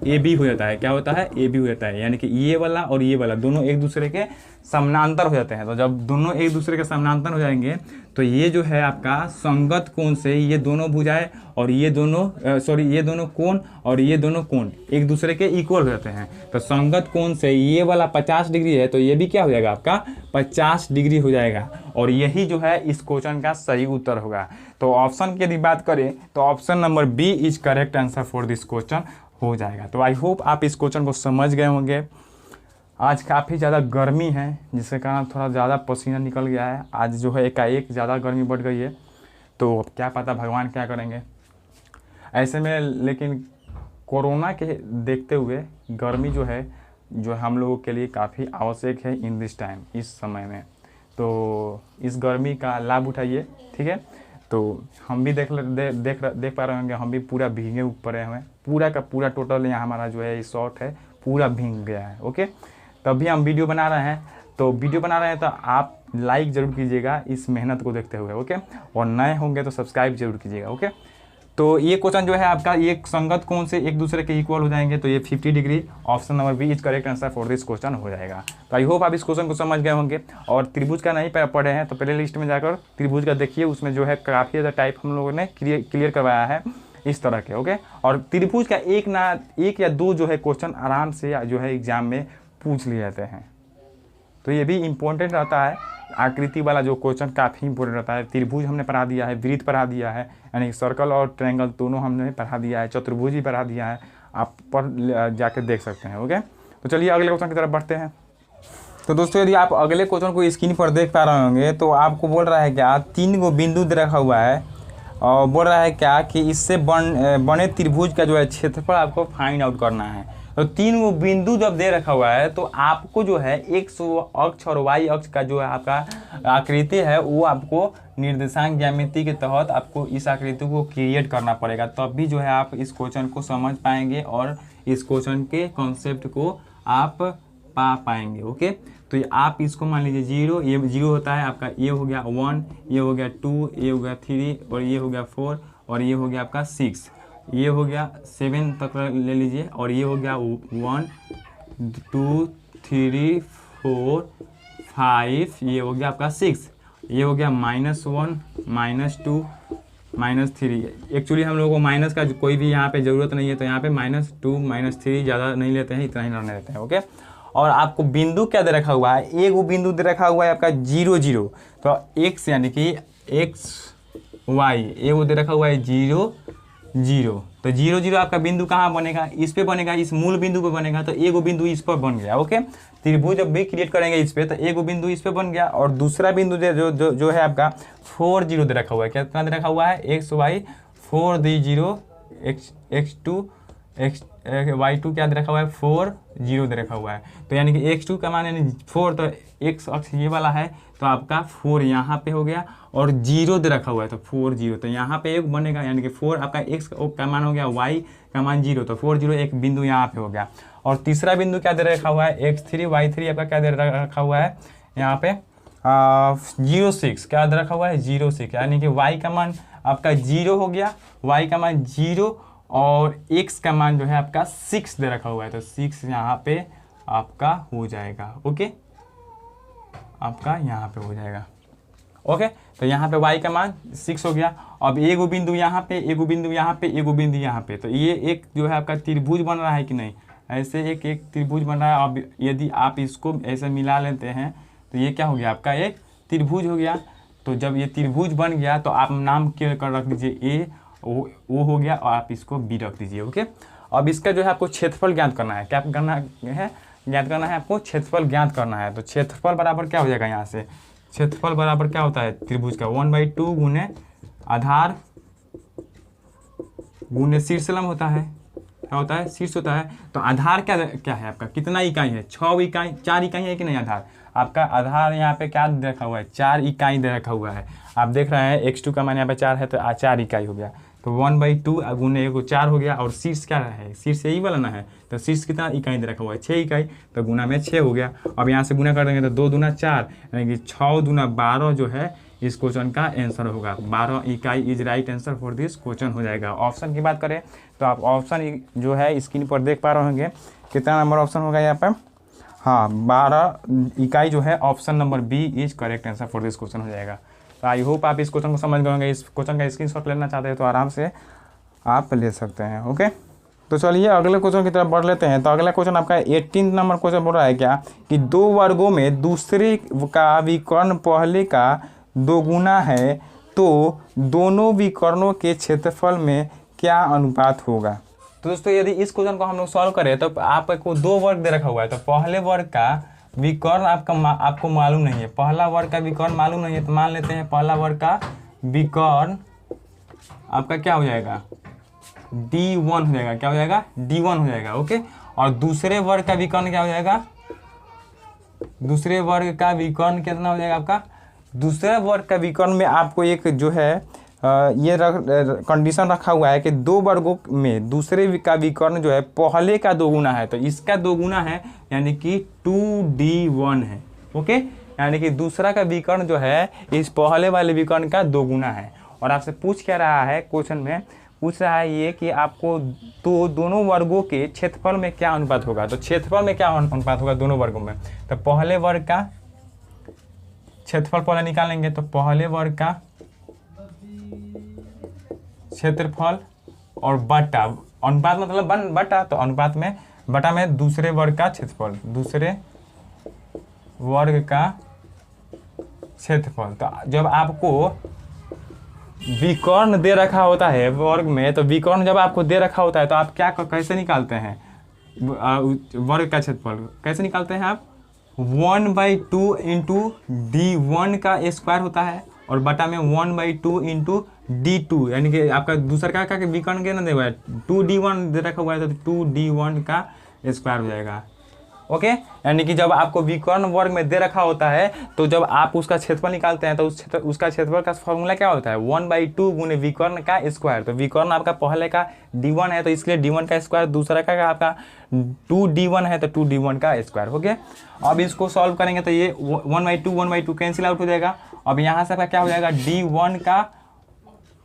AB हो जाता है। क्या होता है? AB हो जाता है, यानी कि ये वाला और ये वाला दोनों एक दूसरे के समानांतर हो जाते हैं। तो जब दोनों एक दूसरे के समानांतर हो जाएंगे तो ये जो है आपका संगत कोण से ये दोनों भुजाएं और ये दोनों कोण और ये दोनों कोण एक दूसरे के इक्वल हो जाते हैं। तो संगत कोण से ये वाला 50 डिग्री है, तो ये भी क्या हो जाएगा? आपका 50 डिग्री हो जाएगा, और यही जो है इस क्वेश्चन का सही उत्तर होगा। तो ऑप्शन की यदि बात करें तो option number B is correct answer for this question हो जाएगा। तो आई होप आप इस क्वेश्चन को समझ गए होंगे। आज काफ़ी ज़्यादा गर्मी है, जिसके कारण थोड़ा ज़्यादा पसीना निकल गया है। आज जो है एकाएक ज़्यादा गर्मी बढ़ गई है, तो अब क्या पता भगवान क्या करेंगे ऐसे में। लेकिन कोरोना के देखते हुए गर्मी जो हम लोगों के लिए काफ़ी आवश्यक है इन दिस टाइम, इस समय में। तो इस गर्मी का लाभ उठाइए, ठीक है। तो हम भी देख पा रहे होंगे, हम भी पूरा भीगे पड़े हुए हैं, पूरा का पूरा टोटल यहाँ हमारा जो है ये शॉर्ट है पूरा भीग गया है। ओके, तभी हम वीडियो बना रहे हैं। तो वीडियो बना रहे हैं तो आप लाइक ज़रूर कीजिएगा इस मेहनत को देखते हुए। ओके, और नए होंगे तो सब्सक्राइब जरूर कीजिएगा। ओके, तो ये क्वेश्चन जो है आपका ये संगत कोण से एक दूसरे के इक्वल हो जाएंगे, तो ये 50 degree option number B is correct answer for this question हो जाएगा। तो आई होप आप इस क्वेश्चन को समझ गए होंगे। और त्रिभुज का नहीं पढ़े हैं तो प्ले लिस्ट में जाकर त्रिभुज का देखिए, उसमें जो है काफ़ी ज़्यादा टाइप हम लोगों ने क्लियर करवाया है इस तरह के। ओके, और त्रिभुज का एक या दो जो है क्वेश्चन आराम से जो है एग्जाम में पूछ लिए जाते हैं, तो ये भी इम्पोर्टेंट रहता है। आकृति वाला जो क्वेश्चन काफ़ी इंपॉर्टेंट रहता है। त्रिभुज हमने पढ़ा दिया है, वृत्त पढ़ा दिया है, यानी सर्कल और ट्रायंगल दोनों हमने पढ़ा दिया है, चतुर्भुज भी पढ़ा दिया है, आप पर जाकर देख सकते हैं। ओके, तो चलिए अगले क्वेश्चन की तरफ बढ़ते हैं। तो दोस्तों यदि आप अगले क्वेश्चन को स्क्रीन पर देख पा रहे होंगे तो आपको बोल रहा है क्या 3 गो बिंदु दे रखा हुआ है, और बोल रहा है क्या कि इससे बने त्रिभुज का जो है क्षेत्रफल आपको फाइंड आउट करना है। तो 3 गो बिंदु जब दे रखा हुआ है तो आपको जो है x अक्ष और y अक्ष का जो है आपका आकृति है वो आपको निर्देशांक ज्यामिति के तहत आपको इस आकृति को क्रिएट करना पड़ेगा, तब भी जो है आप इस क्वेश्चन को समझ पाएंगे और इस क्वेश्चन के कॉन्सेप्ट को आप पा पाएंगे। ओके, तो आप इसको मान लीजिए 0, ये 0 होता है आपका, ये हो गया 1, ये हो गया 2, ये हो गया 3 और ये हो गया 4 और ये हो गया आपका 6, ये हो गया 7 तक ले लीजिए, और ये हो गया 1 2 3 4 5, ये हो गया आपका 6, ये हो गया -1 -2 -3। एक्चुअली हम लोगों को माइनस का कोई भी यहाँ पे ज़रूरत नहीं है, तो यहाँ पे -2 -3 ज़्यादा नहीं लेते हैं, इतना ही रहने देते हैं। ओके, और आपको बिंदु क्या दे रखा हुआ है? एक वो बिंदु दे रखा हुआ है आपका 0 0, तो x यानी कि XY ये वो दे रखा हुआ है 0 0, तो 0 0 आपका बिंदु कहाँ बनेगा? इस पे बनेगा, इस मूल बिंदु पे बनेगा, तो एगो बिंदु इस पर बन गया। ओके, त्रिभुज जब भी क्रिएट करेंगे इस पे तो एगो बिंदु इस पे बन गया, और दूसरा बिंदु जो है आपका 4 0 दे रखा हुआ है। कितना दे रखा हुआ है? XY 4 x2 y2 क्या दे रखा हुआ है 4 0 दे रखा हुआ है। तो यानी कि x2 का मान यानी 4, तो x अक्ष ये वाला है तो आपका 4 यहाँ पे हो गया और 0 दे रखा हुआ है तो 4 0, तो यहाँ पे एक बनेगा यानी कि 4 आपका x का मान हो गया, y का मान 0, तो 4 0 एक बिंदु यहाँ पे हो गया। और तीसरा बिंदु क्या दे रखा हुआ है x3 y3 आपका क्या दे रखा हुआ है यहाँ पे 0 6, क्या दे रखा हुआ है 0 6, यानी कि y का मान आपका 0 हो गया, y का मान 0 और x का मान जो है आपका 6 दे रखा हुआ है, तो 6 यहाँ पे आपका हो जाएगा। ओके, आपका यहाँ पे हो जाएगा। ओके, तो यहाँ पे y का मान 6 हो गया। अब एगो बिंदु यहाँ पे, एगो बिंदु यहाँ पे, एगो बिंदु यहाँ पे, तो ये एक जो है आपका त्रिभुज बन रहा है कि नहीं, ऐसे एक एक त्रिभुज बन रहा है। अब यदि आप इसको ऐसे मिला लेते हैं तो ये क्या हो गया आपका एक त्रिभुज हो गया। तो जब ये त्रिभुज बन गया तो आप नाम क्या कर रख दीजिए ए, ओ हो गया और आप इसको बी रख दीजिए। ओके, अब इसका जो है आपको क्षेत्रफल ज्ञात करना है। क्या करना है? ज्ञात करना है आपको क्षेत्रफल ज्ञात करना है। तो क्षेत्रफल बराबर क्या हो जाएगा यहाँ से, क्षेत्रफल बराबर क्या होता है त्रिभुज का 1/2 गुने आधार गुने शीर्षलंब होता है। क्या होता है? शीर्ष होता है। तो आधार क्या क्या है आपका, कितना इकाई है 6 इकाई, 4 इकाई है कि नहीं आधार आपका। आधार यहाँ पे क्या दे रखा हुआ है 4 इकाई दे रखा हुआ है। आप देख रहे हैं x2 का मान यहाँ पे 4 है तो 4 इकाई हो गया, तो 1/2 गुने एगो 4 हो गया। और शीर्ष क्या है, शीर्ष यही वाला ना है, तो शीर्ष कितना इकाई दे रखा हुआ है 6 इकाई, तो गुना में 6 हो गया। अब यहाँ से गुना कर देंगे तो 2 दूना 4 यानी कि 6 दूना 12 जो है इस क्वेश्चन का आंसर होगा। 12 इकाई is right answer for this question हो जाएगा। ऑप्शन की बात करें तो आप ऑप्शन जो है स्क्रीन पर देख पा रहे होंगे, कितना नंबर ऑप्शन होगा यहाँ पर, हाँ 12 इकाई जो है option number B is correct answer for this question हो जाएगा। तो आई होप आप इस क्वेश्चन को समझ गए होंगे। इस क्वेश्चन का स्क्रीनशॉट लेना चाहते हैं तो आराम से आप ले सकते हैं। ओके, तो चलिए अगले क्वेश्चन की तरफ बढ़ लेते हैं। तो अगला क्वेश्चन आपका 18 नंबर क्वेश्चन बोल रहा है क्या कि 2 वर्गों में दूसरे का विकर्ण पहले का 2 गुना है तो दोनों विकर्णों के क्षेत्रफल में क्या अनुपात होगा। तो दोस्तों यदि इस क्वेश्चन को हम लोग सॉल्व करें तो आपको 2 वर्ग दे रखा हुआ है, तो पहले वर्ग का विकर्ण आपको मालूम नहीं है, पहला वर्ग का विकर्ण मालूम नहीं है, तो मान लेते हैं पहला वर्ग का विकर्ण आपका क्या हो जाएगा D1 हो जाएगा। क्या हो जाएगा D1 हो जाएगा। ओके, और दूसरे वर्ग का विकर्ण क्या हो जाएगा, दूसरे वर्ग का विकर्ण कितना हो जाएगा आपका, दूसरे वर्ग का विकर्ण में आपको एक जो है ये कंडीशन रखा हुआ है कि 2 वर्गों में दूसरे का विकर्ण जो है पहले का 2 गुना है, तो इसका 2 गुना है यानी कि 2D1 है। ओके, यानी कि दूसरा का विकर्ण जो है इस पहले वाले विकर्ण का 2 गुना है। और आपसे पूछ क्या रहा है क्वेश्चन में, पूछ रहा है ये कि आपको तो दोनों वर्गों के क्षेत्रफल में क्या अनुपात होगा। तो क्षेत्रफल में क्या अनुपात होगा दोनों वर्गों में, तो पहले वर्ग का क्षेत्रफल पहले निकालेंगे, तो पहले वर्ग का क्षेत्रफल और बटा, अनुपात मतलब बटा, तो अनुपात में बटा में दूसरे वर्ग का क्षेत्रफल, दूसरे वर्ग का क्षेत्रफल। तो जब आपको विकर्ण दे रखा होता है वर्ग में, तो विकर्ण जब आपको दे रखा होता है तो आप क्या कैसे निकालते हैं वर्ग का क्षेत्रफल, कैसे निकालते हैं आप 1/2 इंटू D1 का स्क्वायर होता है और बटा में 1/2 इंटू D2, यानी कि आपका दूसरा का विकर्ण के ना दे हुआ है 2D1 दे रखा हुआ है, तो 2D1 का स्क्वायर हो जाएगा। ओके, यानी कि जब आपको विकर्ण वर्ग में दे रखा होता है तो जब आप उसका क्षेत्रफल निकालते हैं तो उसका क्षेत्रफल का फॉर्मूला क्या होता है 1/2 गुने विकर्ण का स्क्वायर। तो विकर्ण आपका पहले का D1 है तो इसलिए D1 का स्क्वायर, दूसरा का आपका 2D1 है तो 2D1 का स्क्वायर हो गया। अब इसको सॉल्व करेंगे तो ये 1/2 कैंसिल आउट हो जाएगा। अब यहाँ से आपका क्या हो जाएगा D1 का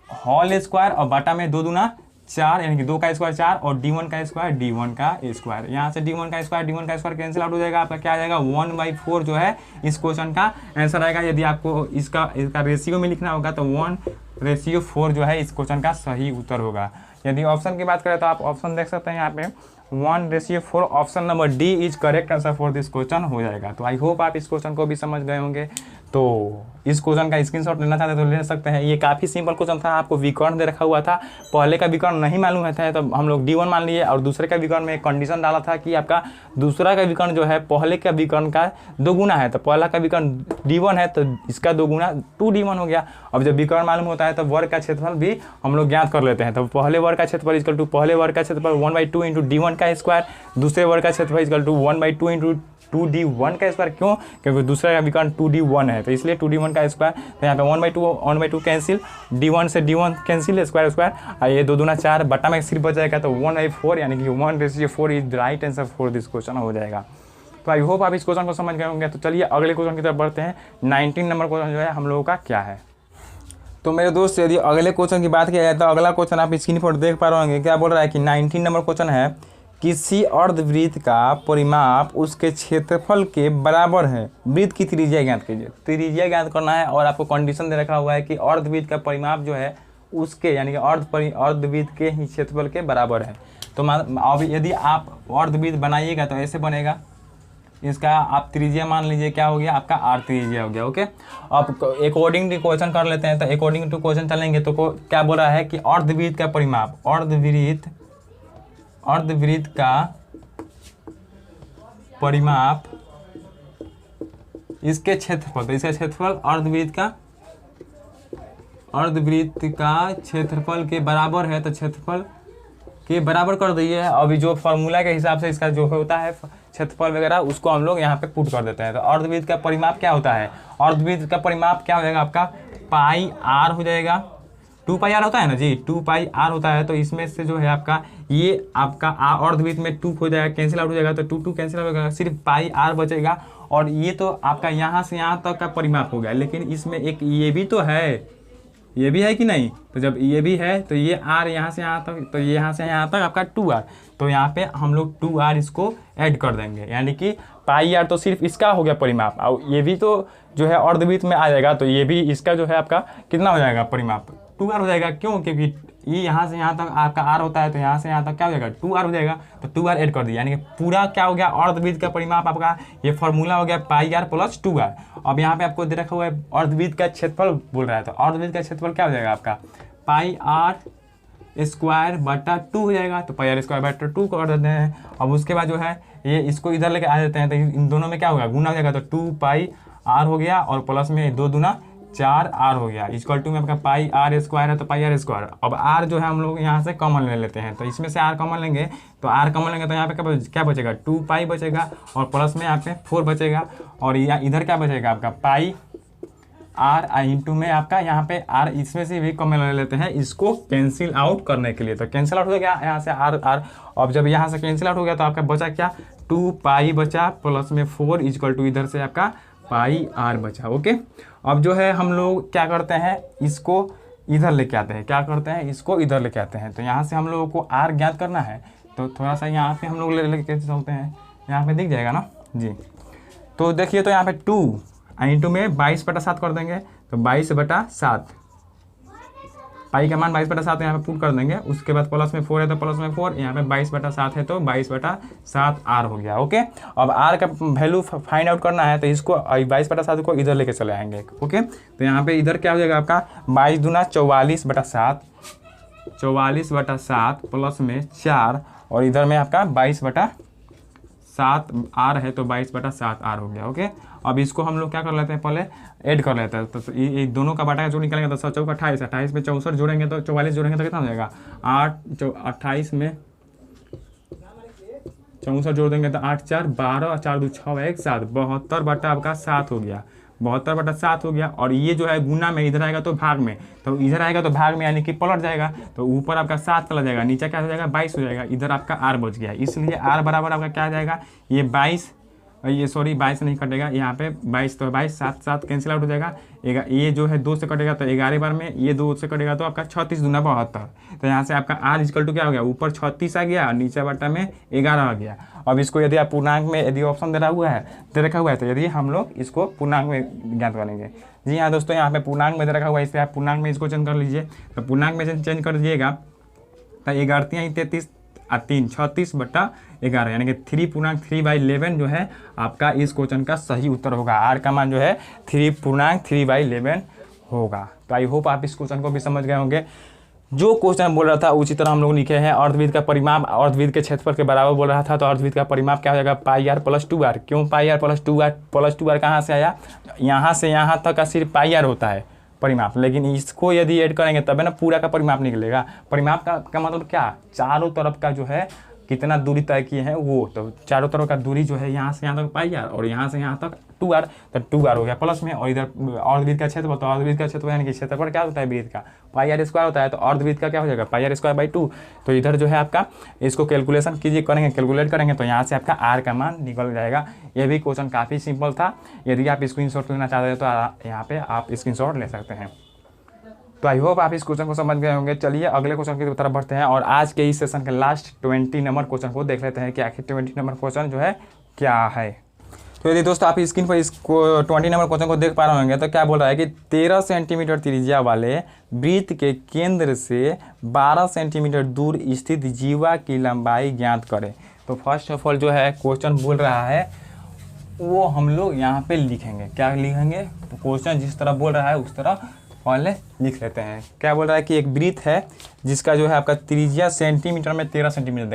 होल स्क्वायर और बटा में 2 दूना 4 यानी कि 2 का स्क्वायर 4 और D1 का स्क्वायर D1 का स्क्वायर। यहाँ से D1 का स्क्वायर कैंसिल आउट हो जाएगा। आपका क्या आ जाएगा 1/4 जो है इस क्वेश्चन का आंसर आएगा। यदि आपको इसका रेशियो में लिखना होगा तो 1/4 जो है इस क्वेश्चन का सही उत्तर होगा। यदि ऑप्शन की बात करें तो आप ऑप्शन देख सकते हैं यहाँ पे 1/4 option number D is correct answer for this question हो जाएगा। तो आई होप आप इस क्वेश्चन को भी समझ गए होंगे। तो इस क्वेश्चन का स्क्रीनशॉट लेना चाहते हैं तो ले सकते हैं। ये काफ़ी सिंपल क्वेश्चन था, आपको विकर्ण दे रखा हुआ था, पहले का विकर्ण नहीं मालूम है तो हम लोग D1 मान लिए, और दूसरे का विकर्ण में एक कंडीशन डाला था कि आपका दूसरा का विकर्ण जो है पहले का विकर्ण का 2 गुना है, तो पहला का विकर्ण D1 है तो इसका 2 गुना 2D1 हो गया। अब जब विकर्ण मालूम होता है तो वर्ग का क्षेत्रफल भी हम लोग ज्ञात कर लेते हैं। तो पहले वर्ग का क्षेत्रफल इक्वल टू पहले वर्ग का क्षेत्रफल 1/2 इंटू D1 का स्क्वायर, दूसरे वर्ग का क्षेत्रफल इक्वल टू 1/2 इंटू 2D1 का स्क्वायर। क्यों? क्योंकि दूसरा का विकर्ण 2D1 है, तो इसलिए 2D1 का स्क्वायर। तो यहाँ पे 1/2 कैंसिल, D1 से D1 कैंसिल, स्क्वायर स्क्वायर, और ये 2 दूना 4, बटा में सिर्फ बच जाएगा तो 1/4, यानी कि 1/4 is right answer for this question हो जाएगा। तो आई होप आप इस क्वेश्चन को समझ गए होंगे। तो चलिए अगले क्वेश्चन की तरफ बढ़ते हैं। 19 नंबर क्वेश्चन जो है हम लोगों का क्या है। तो मेरे दोस्त यदि अगले क्वेश्चन की बात किया जाए तो अगला क्वेश्चन आप स्क्रीन पर देख पा रहे होंगे। क्या बोल रहा है कि 19 नंबर क्वेश्चन है, किसी अर्धवृत्त का परिमाप उसके क्षेत्रफल के बराबर है, वृत्त की त्रिज्या ज्ञात कीजिए। त्रिज्या ज्ञात करना है और आपको कंडीशन दे रखा हुआ है कि अर्धवृत्त का परिमाप जो है उसके यानी कि अर्धवृत्त के ही क्षेत्रफल के बराबर है। तो अब यदि आप अर्धवृत्त बनाइएगा तो ऐसे बनेगा, इसका आप त्रिज्या मान लीजिए क्या हो गया आपका r त्रिज्या हो गया। ओके, अब अकॉर्डिंग टू क्वेश्चन कर लेते हैं। तो अकॉर्डिंग टू क्वेश्चन चलेंगे तो क्या बोल रहा है कि अर्धवृत्त का परिमाप, अर्धवृत्त का परिमाप इसके क्षेत्रफल, तो इसका क्षेत्रफल अर्धवृत्त का क्षेत्रफल के बराबर है, तो क्षेत्रफल के बराबर कर दिए। अभी जो फॉर्मूला के हिसाब से इसका जो होता है क्षेत्रफल वगैरह उसको हम लोग यहाँ पे पुट कर देते हैं। तो अर्धवृत्त का परिमाप क्या होता है, अर्धवृत्त का परिमाप क्या हो जाएगा आपका पाई r हो जाएगा। 2 पाई r होता है ना जी, 2 पाई r होता है। तो इसमें से जो है आपका ये आपका अर्धवृत्त में 2 हो जाएगा, कैंसिल आउट हो जाएगा, तो 2 कैंसिल आउट हो जाएगा, सिर्फ पाई r बचेगा। और ये तो आपका यहाँ से यहाँ तक का परिमाप हो गया, लेकिन इसमें एक ये भी तो है, ये भी है कि नहीं। तो जब ये भी है तो ये r यहाँ से यहाँ तक, तो ये यहाँ से यहाँ तक आपका 2r, तो यहाँ पे हम लोग 2r इसको ऐड कर देंगे, यानी कि पाई r तो सिर्फ इसका हो गया परिमाप, और ये भी तो जो है अर्धवृत्त में आ जाएगा, तो ये भी इसका जो है आपका कितना हो जाएगा परिमाप 2r हो जाएगा। क्यों? क्योंकि ये यहाँ से यहाँ तक आपका r होता है, तो यहाँ से यहाँ तक क्या हो जाएगा 2r हो जाएगा, तो 2r ऐड कर दिया, यानी कि पूरा क्या हो गया अर्धवृत्त का परिमाप आपका ये फॉर्मूला हो गया पाई r प्लस 2r। अब यहाँ पे आपको दे रखा हुआ है अर्धवृत्त का क्षेत्रफल बोल रहा है, तो अर्धवृत्त का क्षेत्रफल क्या हो जाएगा आपका पाई r स्क्वायर बटा 2 हो जाएगा, तो पाई r स्क्वायर बटा 2 कर देते हैं। अब उसके बाद जो है ये इसको इधर लेके आ देते हैं, तो इन दोनों में क्या होगा गुना हो जाएगा, तो 2 पाई r हो गया और प्लस में 2 दूना 4r हो गया, इक्वल टू में आपका पाई r स्क्वायर है, तो पाई r स्क्वायर। अब r जो है हम लोग यहाँ से कॉमन ले लेते हैं, तो इसमें से r कॉमन लेंगे, तो r कॉमन लेंगे तो यहाँ पे क्या बचेगा 2 पाई बचेगा और प्लस में यहाँ पे 4 बचेगा, और इधर क्या बचेगा आपका पाई r इंटू में आपका यहाँ पे r इसमें से भी कॉमन ले लेते हैं इसको कैंसिल आउट करने के लिए। तो कैंसिल आउट हो गया यहाँ से r। अब जब यहाँ से कैंसिल आउट हो गया तो आपका बचा क्या 2 पाई बचा प्लस में 4 इक्वल टू इधर से आपका पाई r बचा। ओके, अब जो है हम लोग क्या करते हैं इसको इधर लेके आते हैं, क्या करते हैं इसको इधर लेके आते हैं। तो यहाँ से हम लोगों को r ज्ञात करना है, तो थोड़ा सा यहाँ पे हम लोग लेके चलते हैं, यहाँ पे दिख जाएगा ना जी। तो देखिए तो यहाँ पे 2 इंटू में 22/7 कर देंगे, तो 22/7 पाई का मान 22/7 यहाँ पे पुट कर देंगे। उसके बाद प्लस में 4 है तो प्लस में 4, यहाँ पे 22/7 है तो 22/7 r हो गया। ओके, अब r का वैल्यू फाइंड आउट करना है, तो इसको 22/7 को इधर लेके चले आएंगे। ओके, तो यहाँ पे इधर क्या हो जाएगा आपका 22 दूना 44/7, 44/7 प्लस में 4, और इधर में आपका 22/7 r है, तो 22/7 r हो गया। ओके, अब इसको हम लोग क्या कर लेते हैं पहले ऐड कर लेते हैं। तो ये दोनों का बटा जो निकलेंगे तो 7 चौका 28, 28 में 64 जोड़ेंगे तो 44 जोड़ेंगे तो कितना हो जाएगा 28 में 64 जोड़ देंगे तो 8 4 12 4 2 6 1 7, 72/7 हो गया, 72/7 हो गया। और ये जो है गुना में इधर आएगा तो भाग में, तो इधर आएगा तो भाग में यानी कि पलट जाएगा, तो ऊपर आपका 7 चला जाएगा, नीचे क्या हो जाएगा 22 हो जाएगा, इधर आपका r बच गया। इसलिए r बराबर आपका क्या आ जाएगा ये 22 नहीं कटेगा, यहाँ पे 22 तो 22 7 कैंसिल आउट हो जाएगा। ये जो है 2 से कटेगा तो 11 बार में, ये 2 से कटेगा तो आपका 36 दूना 72, तो यहाँ से आपका r इक्वल टू क्या हो गया ऊपर 36 आ गया और नीचे बटा में 11 आ गया। अब इसको यदि आप पूर्णांक में यदि ऑप्शन दे रखा हुआ है तो यदि हम लोग इसको पूर्णांक में ज्ञात करेंगे। जी हाँ दोस्तों, यहाँ पे पूर्णांक में दे रखा हुआ है, इससे आप पूर्णांक में इसको चेंज कर लीजिए। तो पूर्णांक में चेंज कर दीजिएगा तो 11 33 3 36/11 11, यानी कि 3.3/11 जो है आपका इस क्वेश्चन का सही उत्तर होगा। आर का मान जो है 3.3/11 होगा। तो आई होप आप इस क्वेश्चन को भी समझ गए होंगे। जो क्वेश्चन बोल रहा था उसी तरह हम लोग लिखे हैं। अर्धवृत्त का परिमाप अर्धवृत्त के क्षेत्रफल के बराबर बोल रहा था, तो अर्धवृत्त का परिमाप क्या हो जाएगा, πr + 2r। क्यों πr + 2r कहाँ से आया, यहाँ से यहाँ तक का सिर्फ πr होता है परिमाप, लेकिन इसको यदि ऐड करेंगे तब है ना पूरा का परिमाप निकलेगा। परिमाप का मतलब क्या, चारों तरफ का जो है कितना दूरी तय किए हैं वो, तो चारों तरफ का दूरी जो है यहाँ से यहाँ तक πr और यहाँ से यहाँ तक 2r, तो 2r हो गया प्लस में, और इधर अर्धवृत्त का क्षेत्रफल, तो अर्धवृत्त का क्षेत्रफल यानी कि क्षेत्रफल क्या होता है वृत्त का, πr² होता है, तो अर्धवृत्त का क्या हो जाएगा πr²/2। तो इधर जो है आपका इसको कैलकुलेशन कीजिए, कैलकुलेट करेंगे तो यहाँ से आपका r का मान निकल जाएगा। ये भी क्वेश्चन काफ़ी सिंपल था। यदि आप स्क्रीनशॉट लेना चाहते हैं तो यहाँ पे आप स्क्रीनशॉट ले सकते हैं। तो आई होप आप इस क्वेश्चन को समझ गए होंगे। चलिए अगले क्वेश्चन की तरफ बढ़ते हैं और आज के इस सेशन के लास्ट 20 नंबर क्वेश्चन को देख लेते हैं कि आखिर 20 नंबर क्वेश्चन जो है क्या है। तो यदि दोस्तों आप स्क्रीन पर इसको 20 नंबर क्वेश्चन को देख पा रहे होंगे, तो क्या बोल रहा है कि 13 सेंटीमीटर त्रिज्या वाले वृत्त के केंद्र से 12 सेंटीमीटर दूर स्थित जीवा की लंबाई ज्ञात करें। तो फर्स्ट ऑफ ऑल जो है क्वेश्चन बोल रहा है वो हम लोग यहाँ पे लिखेंगे। क्या लिखेंगे, तो क्वेश्चन जिस तरह बोल रहा है उस तरह पहले लिख लेते हैं। क्या बोल रहा है कि एक वृत्त है जिसका जो है आपका त्रिज्या सेंटीमीटर में 13 सेंटीमीटर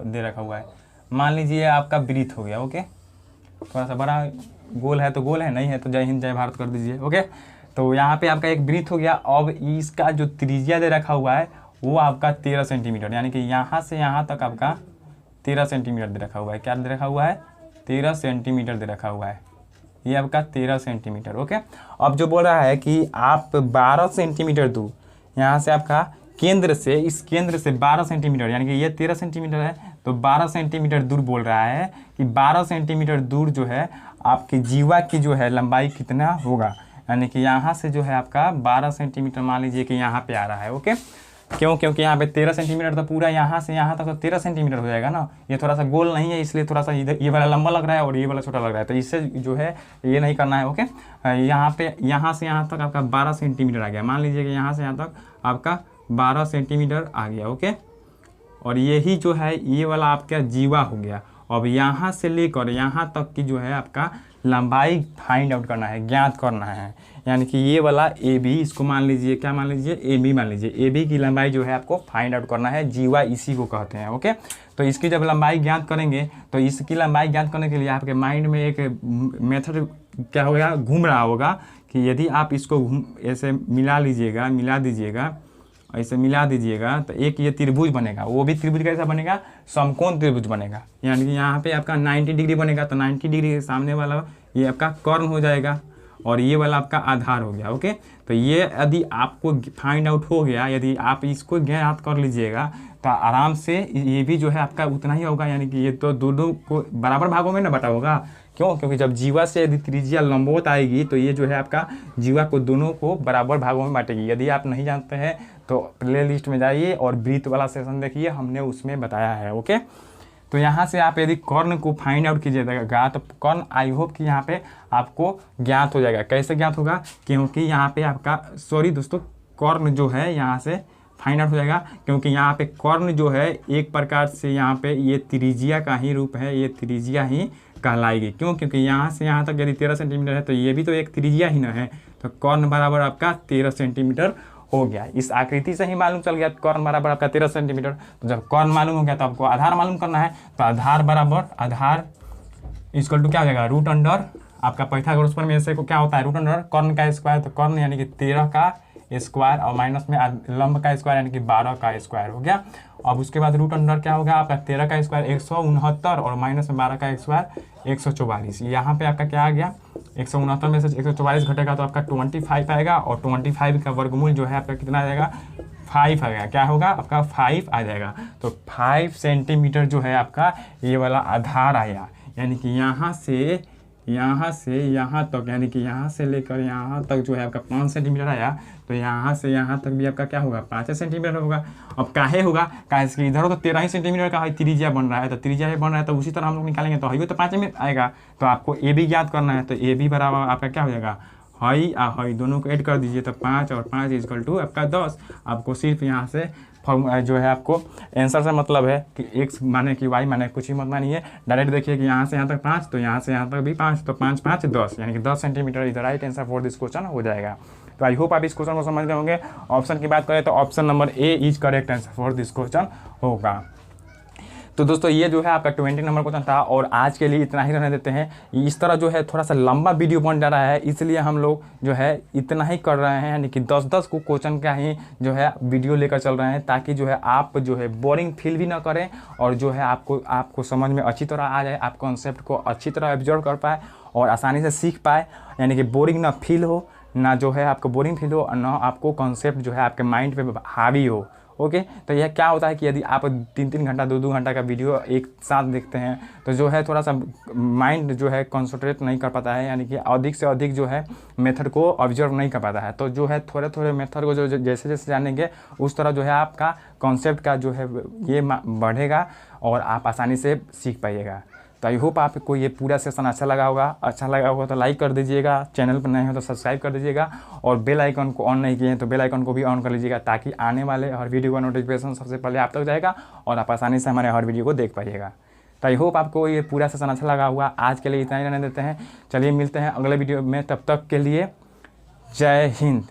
दे रखा हुआ है। मान लीजिए आपका वृत्त हो गया, ओके, थोड़ा सा बड़ा गोल है तो गोल है, नहीं है तो जय हिंद जय भारत कर दीजिए, ओके। तो यहाँ पे आपका एक वृत्त हो गया। अब इसका जो त्रिज्या दे रखा हुआ है वो आपका 13 सेंटीमीटर, यानी कि यहाँ से यहाँ तक आपका 13 सेंटीमीटर दे रखा हुआ है। क्या दे रखा हुआ है, 13 सेंटीमीटर दे रखा हुआ है, ये आपका 13 सेंटीमीटर, ओके। अब जो बोल रहा है कि आप 12 सेंटीमीटर दूर, यहाँ से आपका केंद्र से, इस केंद्र से 12 सेंटीमीटर, यानी कि ये 13 सेंटीमीटर है तो 12 सेंटीमीटर दूर बोल रहा है कि 12 सेंटीमीटर दूर जो है आपकी जीवा की जो है लंबाई कितना होगा। यानी कि यहाँ से जो है आपका 12 सेंटीमीटर मान लीजिए कि यहाँ पे आ रहा है, ओके। क्यों, क्योंकि यहाँ पे 13 सेंटीमीटर तो पूरा यहाँ से यहाँ तक तो 13 सेंटीमीटर हो जाएगा ना। ये थोड़ा सा गोल नहीं है इसलिए थोड़ा सा इधर ये वाला लंबा लग रहा है और ये वाला छोटा लग रहा है, तो इससे जो है ये नहीं करना है, ओके। यहाँ पे यहाँ से यहाँ तक आपका 12 सेंटीमीटर आ गया। मान लीजिए कि यहाँ से यहाँ तक आपका 12 सेंटीमीटर आ गया, ओके। और यही जो है ये वाला आपका जीवा हो गया। अब यहाँ से लेकर यहाँ तक की जो है आपका लंबाई फाइंड आउट करना है, ज्ञात करना है। यानी कि ये वाला ए बी, इसको मान लीजिए, क्या मान लीजिए, ए बी मान लीजिए। ए बी की लंबाई जो है आपको फाइंड आउट करना है, जीवा इसी को कहते हैं, ओके। तो इसकी जब लंबाई ज्ञात करेंगे तो इसकी लंबाई ज्ञात करने के लिए आपके माइंड में एक मेथड क्या होगा, घूम रहा होगा कि यदि आप इसको ऐसे मिला दीजिएगा, ऐसे मिला दीजिएगा तो एक ये त्रिभुज बनेगा। वो भी त्रिभुज कैसा बनेगा, समकोण त्रिभुज बनेगा। यानी कि यहाँ पे आपका 90 डिग्री बनेगा, तो 90 डिग्री के सामने वाला ये आपका कर्ण हो जाएगा और ये वाला आपका आधार हो गया, ओके। तो ये यदि आपको फाइंड आउट हो गया, यदि आप इसको ज्ञात कर लीजिएगा तो आराम से ये भी जो है आपका उतना ही होगा। यानी कि ये तो दोनों को बराबर भागों में ना बटा होगा। क्यों, क्योंकि जब जीवा से यदि त्रिज्या लंबवत आएगी तो ये जो है आपका जीवा को दोनों को बराबर भागों में बांटेगी। यदि आप नहीं जानते हैं तो प्ले लिस्ट में जाइए और वृत्त वाला सेशन देखिए, हमने उसमें बताया है, ओके। तो यहाँ से आप यदि कर्ण को फाइंड आउट कीजिएगा तो कर्ण आई होप कि यहाँ पे आपको ज्ञात हो जाएगा। कैसे ज्ञात होगा, क्योंकि यहाँ पे आपका दोस्तों कर्ण जो है यहाँ से फाइंड आउट हो जाएगा, क्योंकि यहाँ पे कर्ण जो है एक प्रकार से यहाँ पे ये त्रिज्या का ही रूप है, ये त्रिज्या ही कहलाएगी। क्यों, क्योंकि यहाँ से यहाँ तक यदि 13 सेंटीमीटर है तो ये भी तो एक त्रिज्या ही ना है, तो कर्ण बराबर आपका 13 सेंटीमीटर हो गया। इस आकृति से ही मालूम चल गया कर्ण बराबर आपका 13 सेंटीमीटर। तो जब कर्ण मालूम हो गया तो आपको आधार मालूम करना है, तो आधार बराबर आधार इक्वल टू क्या हो जाएगा, रूट अंडर आपका पाइथागोरस में से क्या होता है, रूट अंडर कर्ण का स्क्वायर, तो कर्ण यानी कि 13 का स्क्वायर और माइनस में लंब का स्क्वायर यानी कि 12 का स्क्वायर हो गया। अब उसके बाद रूट अंडर क्या होगा आपका 13 का स्क्वायर 169 और माइनस में 12 का स्क्वायर 144। यहाँ पे आपका क्या आ गया, 169 में से 144 घटेगा तो आपका 25 आएगा और 25 का वर्गमूल जो है आपका कितना आ जाएगा, 5 आ गया। क्या होगा आपका 5 आ जाएगा। तो 5 सेंटीमीटर जो है आपका ये वाला आधार आया। यानी कि यहाँ से यहाँ तक, यानी कि यहाँ से लेकर यहाँ तक जो है आपका 5 सेंटीमीटर आया, तो यहाँ से यहाँ तक भी आपका क्या होगा, 5 सेंटीमीटर होगा। अब काहे होगा, काहे कि इधर तो 13 ही सेंटीमीटर का है त्रिज्या बन रहा है, तो त्रिज्या बन रहा है तो उसी तरह हम लोग निकालेंगे तो हई तो 5 में आएगा। तो आपको ए बी ज्ञात करना है, तो ए बी बराबर आपका क्या हो जाएगा, हई आ हई दोनों को ऐड कर दीजिए तो 5 और 5 इक्वल टू आपका 10। आपको सिर्फ यहाँ से जो है आपको आंसर से मतलब है कि x माने कि y माने कुछ ही मतलब नहीं है। डायरेक्ट देखिए कि यहाँ से यहाँ तक 5, तो यहाँ से यहाँ तक भी 5, तो 5 5 10, यानी कि 10 centimetre is the right answer for this question हो जाएगा। तो आई होप आप इस क्वेश्चन को समझ गए होंगे। ऑप्शन की बात करें तो option number A is correct answer for this question होगा। तो दोस्तों ये जो है आपका 20 नंबर क्वेश्चन था, और आज के लिए इतना ही रहने देते हैं। इस तरह जो है थोड़ा सा लंबा वीडियो बन जा रहा है, इसलिए हम लोग जो है इतना ही कर रहे हैं, यानी कि 10-10 को क्वेश्चन का ही जो है वीडियो लेकर चल रहे हैं, ताकि जो है आप जो है बोरिंग फील भी ना करें, और जो है आपको समझ में अच्छी तरह आ जाए, आप कॉन्सेप्ट को अच्छी तरह ऑब्जर्व कर पाए और आसानी से सीख पाए, यानी कि बोरिंग ना फील हो, ना जो है आपको बोरिंग फील हो, और ना आपको कॉन्सेप्ट जो है आपके माइंड पे हावी हो। ओके, तो यह क्या होता है कि यदि आप 3-3 घंटा 2-2 घंटा का वीडियो एक साथ देखते हैं, तो जो है थोड़ा सा माइंड जो है कंसंट्रेट नहीं कर पाता है, यानी कि अधिक से अधिक जो है मेथड को ऑब्जर्व नहीं कर पाता है। तो जो है थोड़े थोड़े मेथड को जो जैसे जैसे जानेंगे, उस तरह जो है आपका कॉन्सेप्ट का जो है ये बढ़ेगा और आप आसानी से सीख पाइएगा। तो आई होप आपको ये पूरा सेशन अच्छा लगा होगा तो लाइक कर दीजिएगा, चैनल पर नए हो तो सब्सक्राइब कर दीजिएगा, और बेल आइकन को ऑन नहीं किए हैं तो बेल आइकन को भी ऑन कर लीजिएगा, ताकि आने वाले हर वीडियो का नोटिफिकेशन सबसे पहले आप तक जाएगा और आप आसानी से हमारे हर वीडियो को देख पाइएगा। तो आई होप आपको ये पूरा सेशन अच्छा लगा हुआ। आज के लिए इतना ही रहने देते हैं, चलिए मिलते हैं अगले वीडियो में, तब तक के लिए जय हिंद।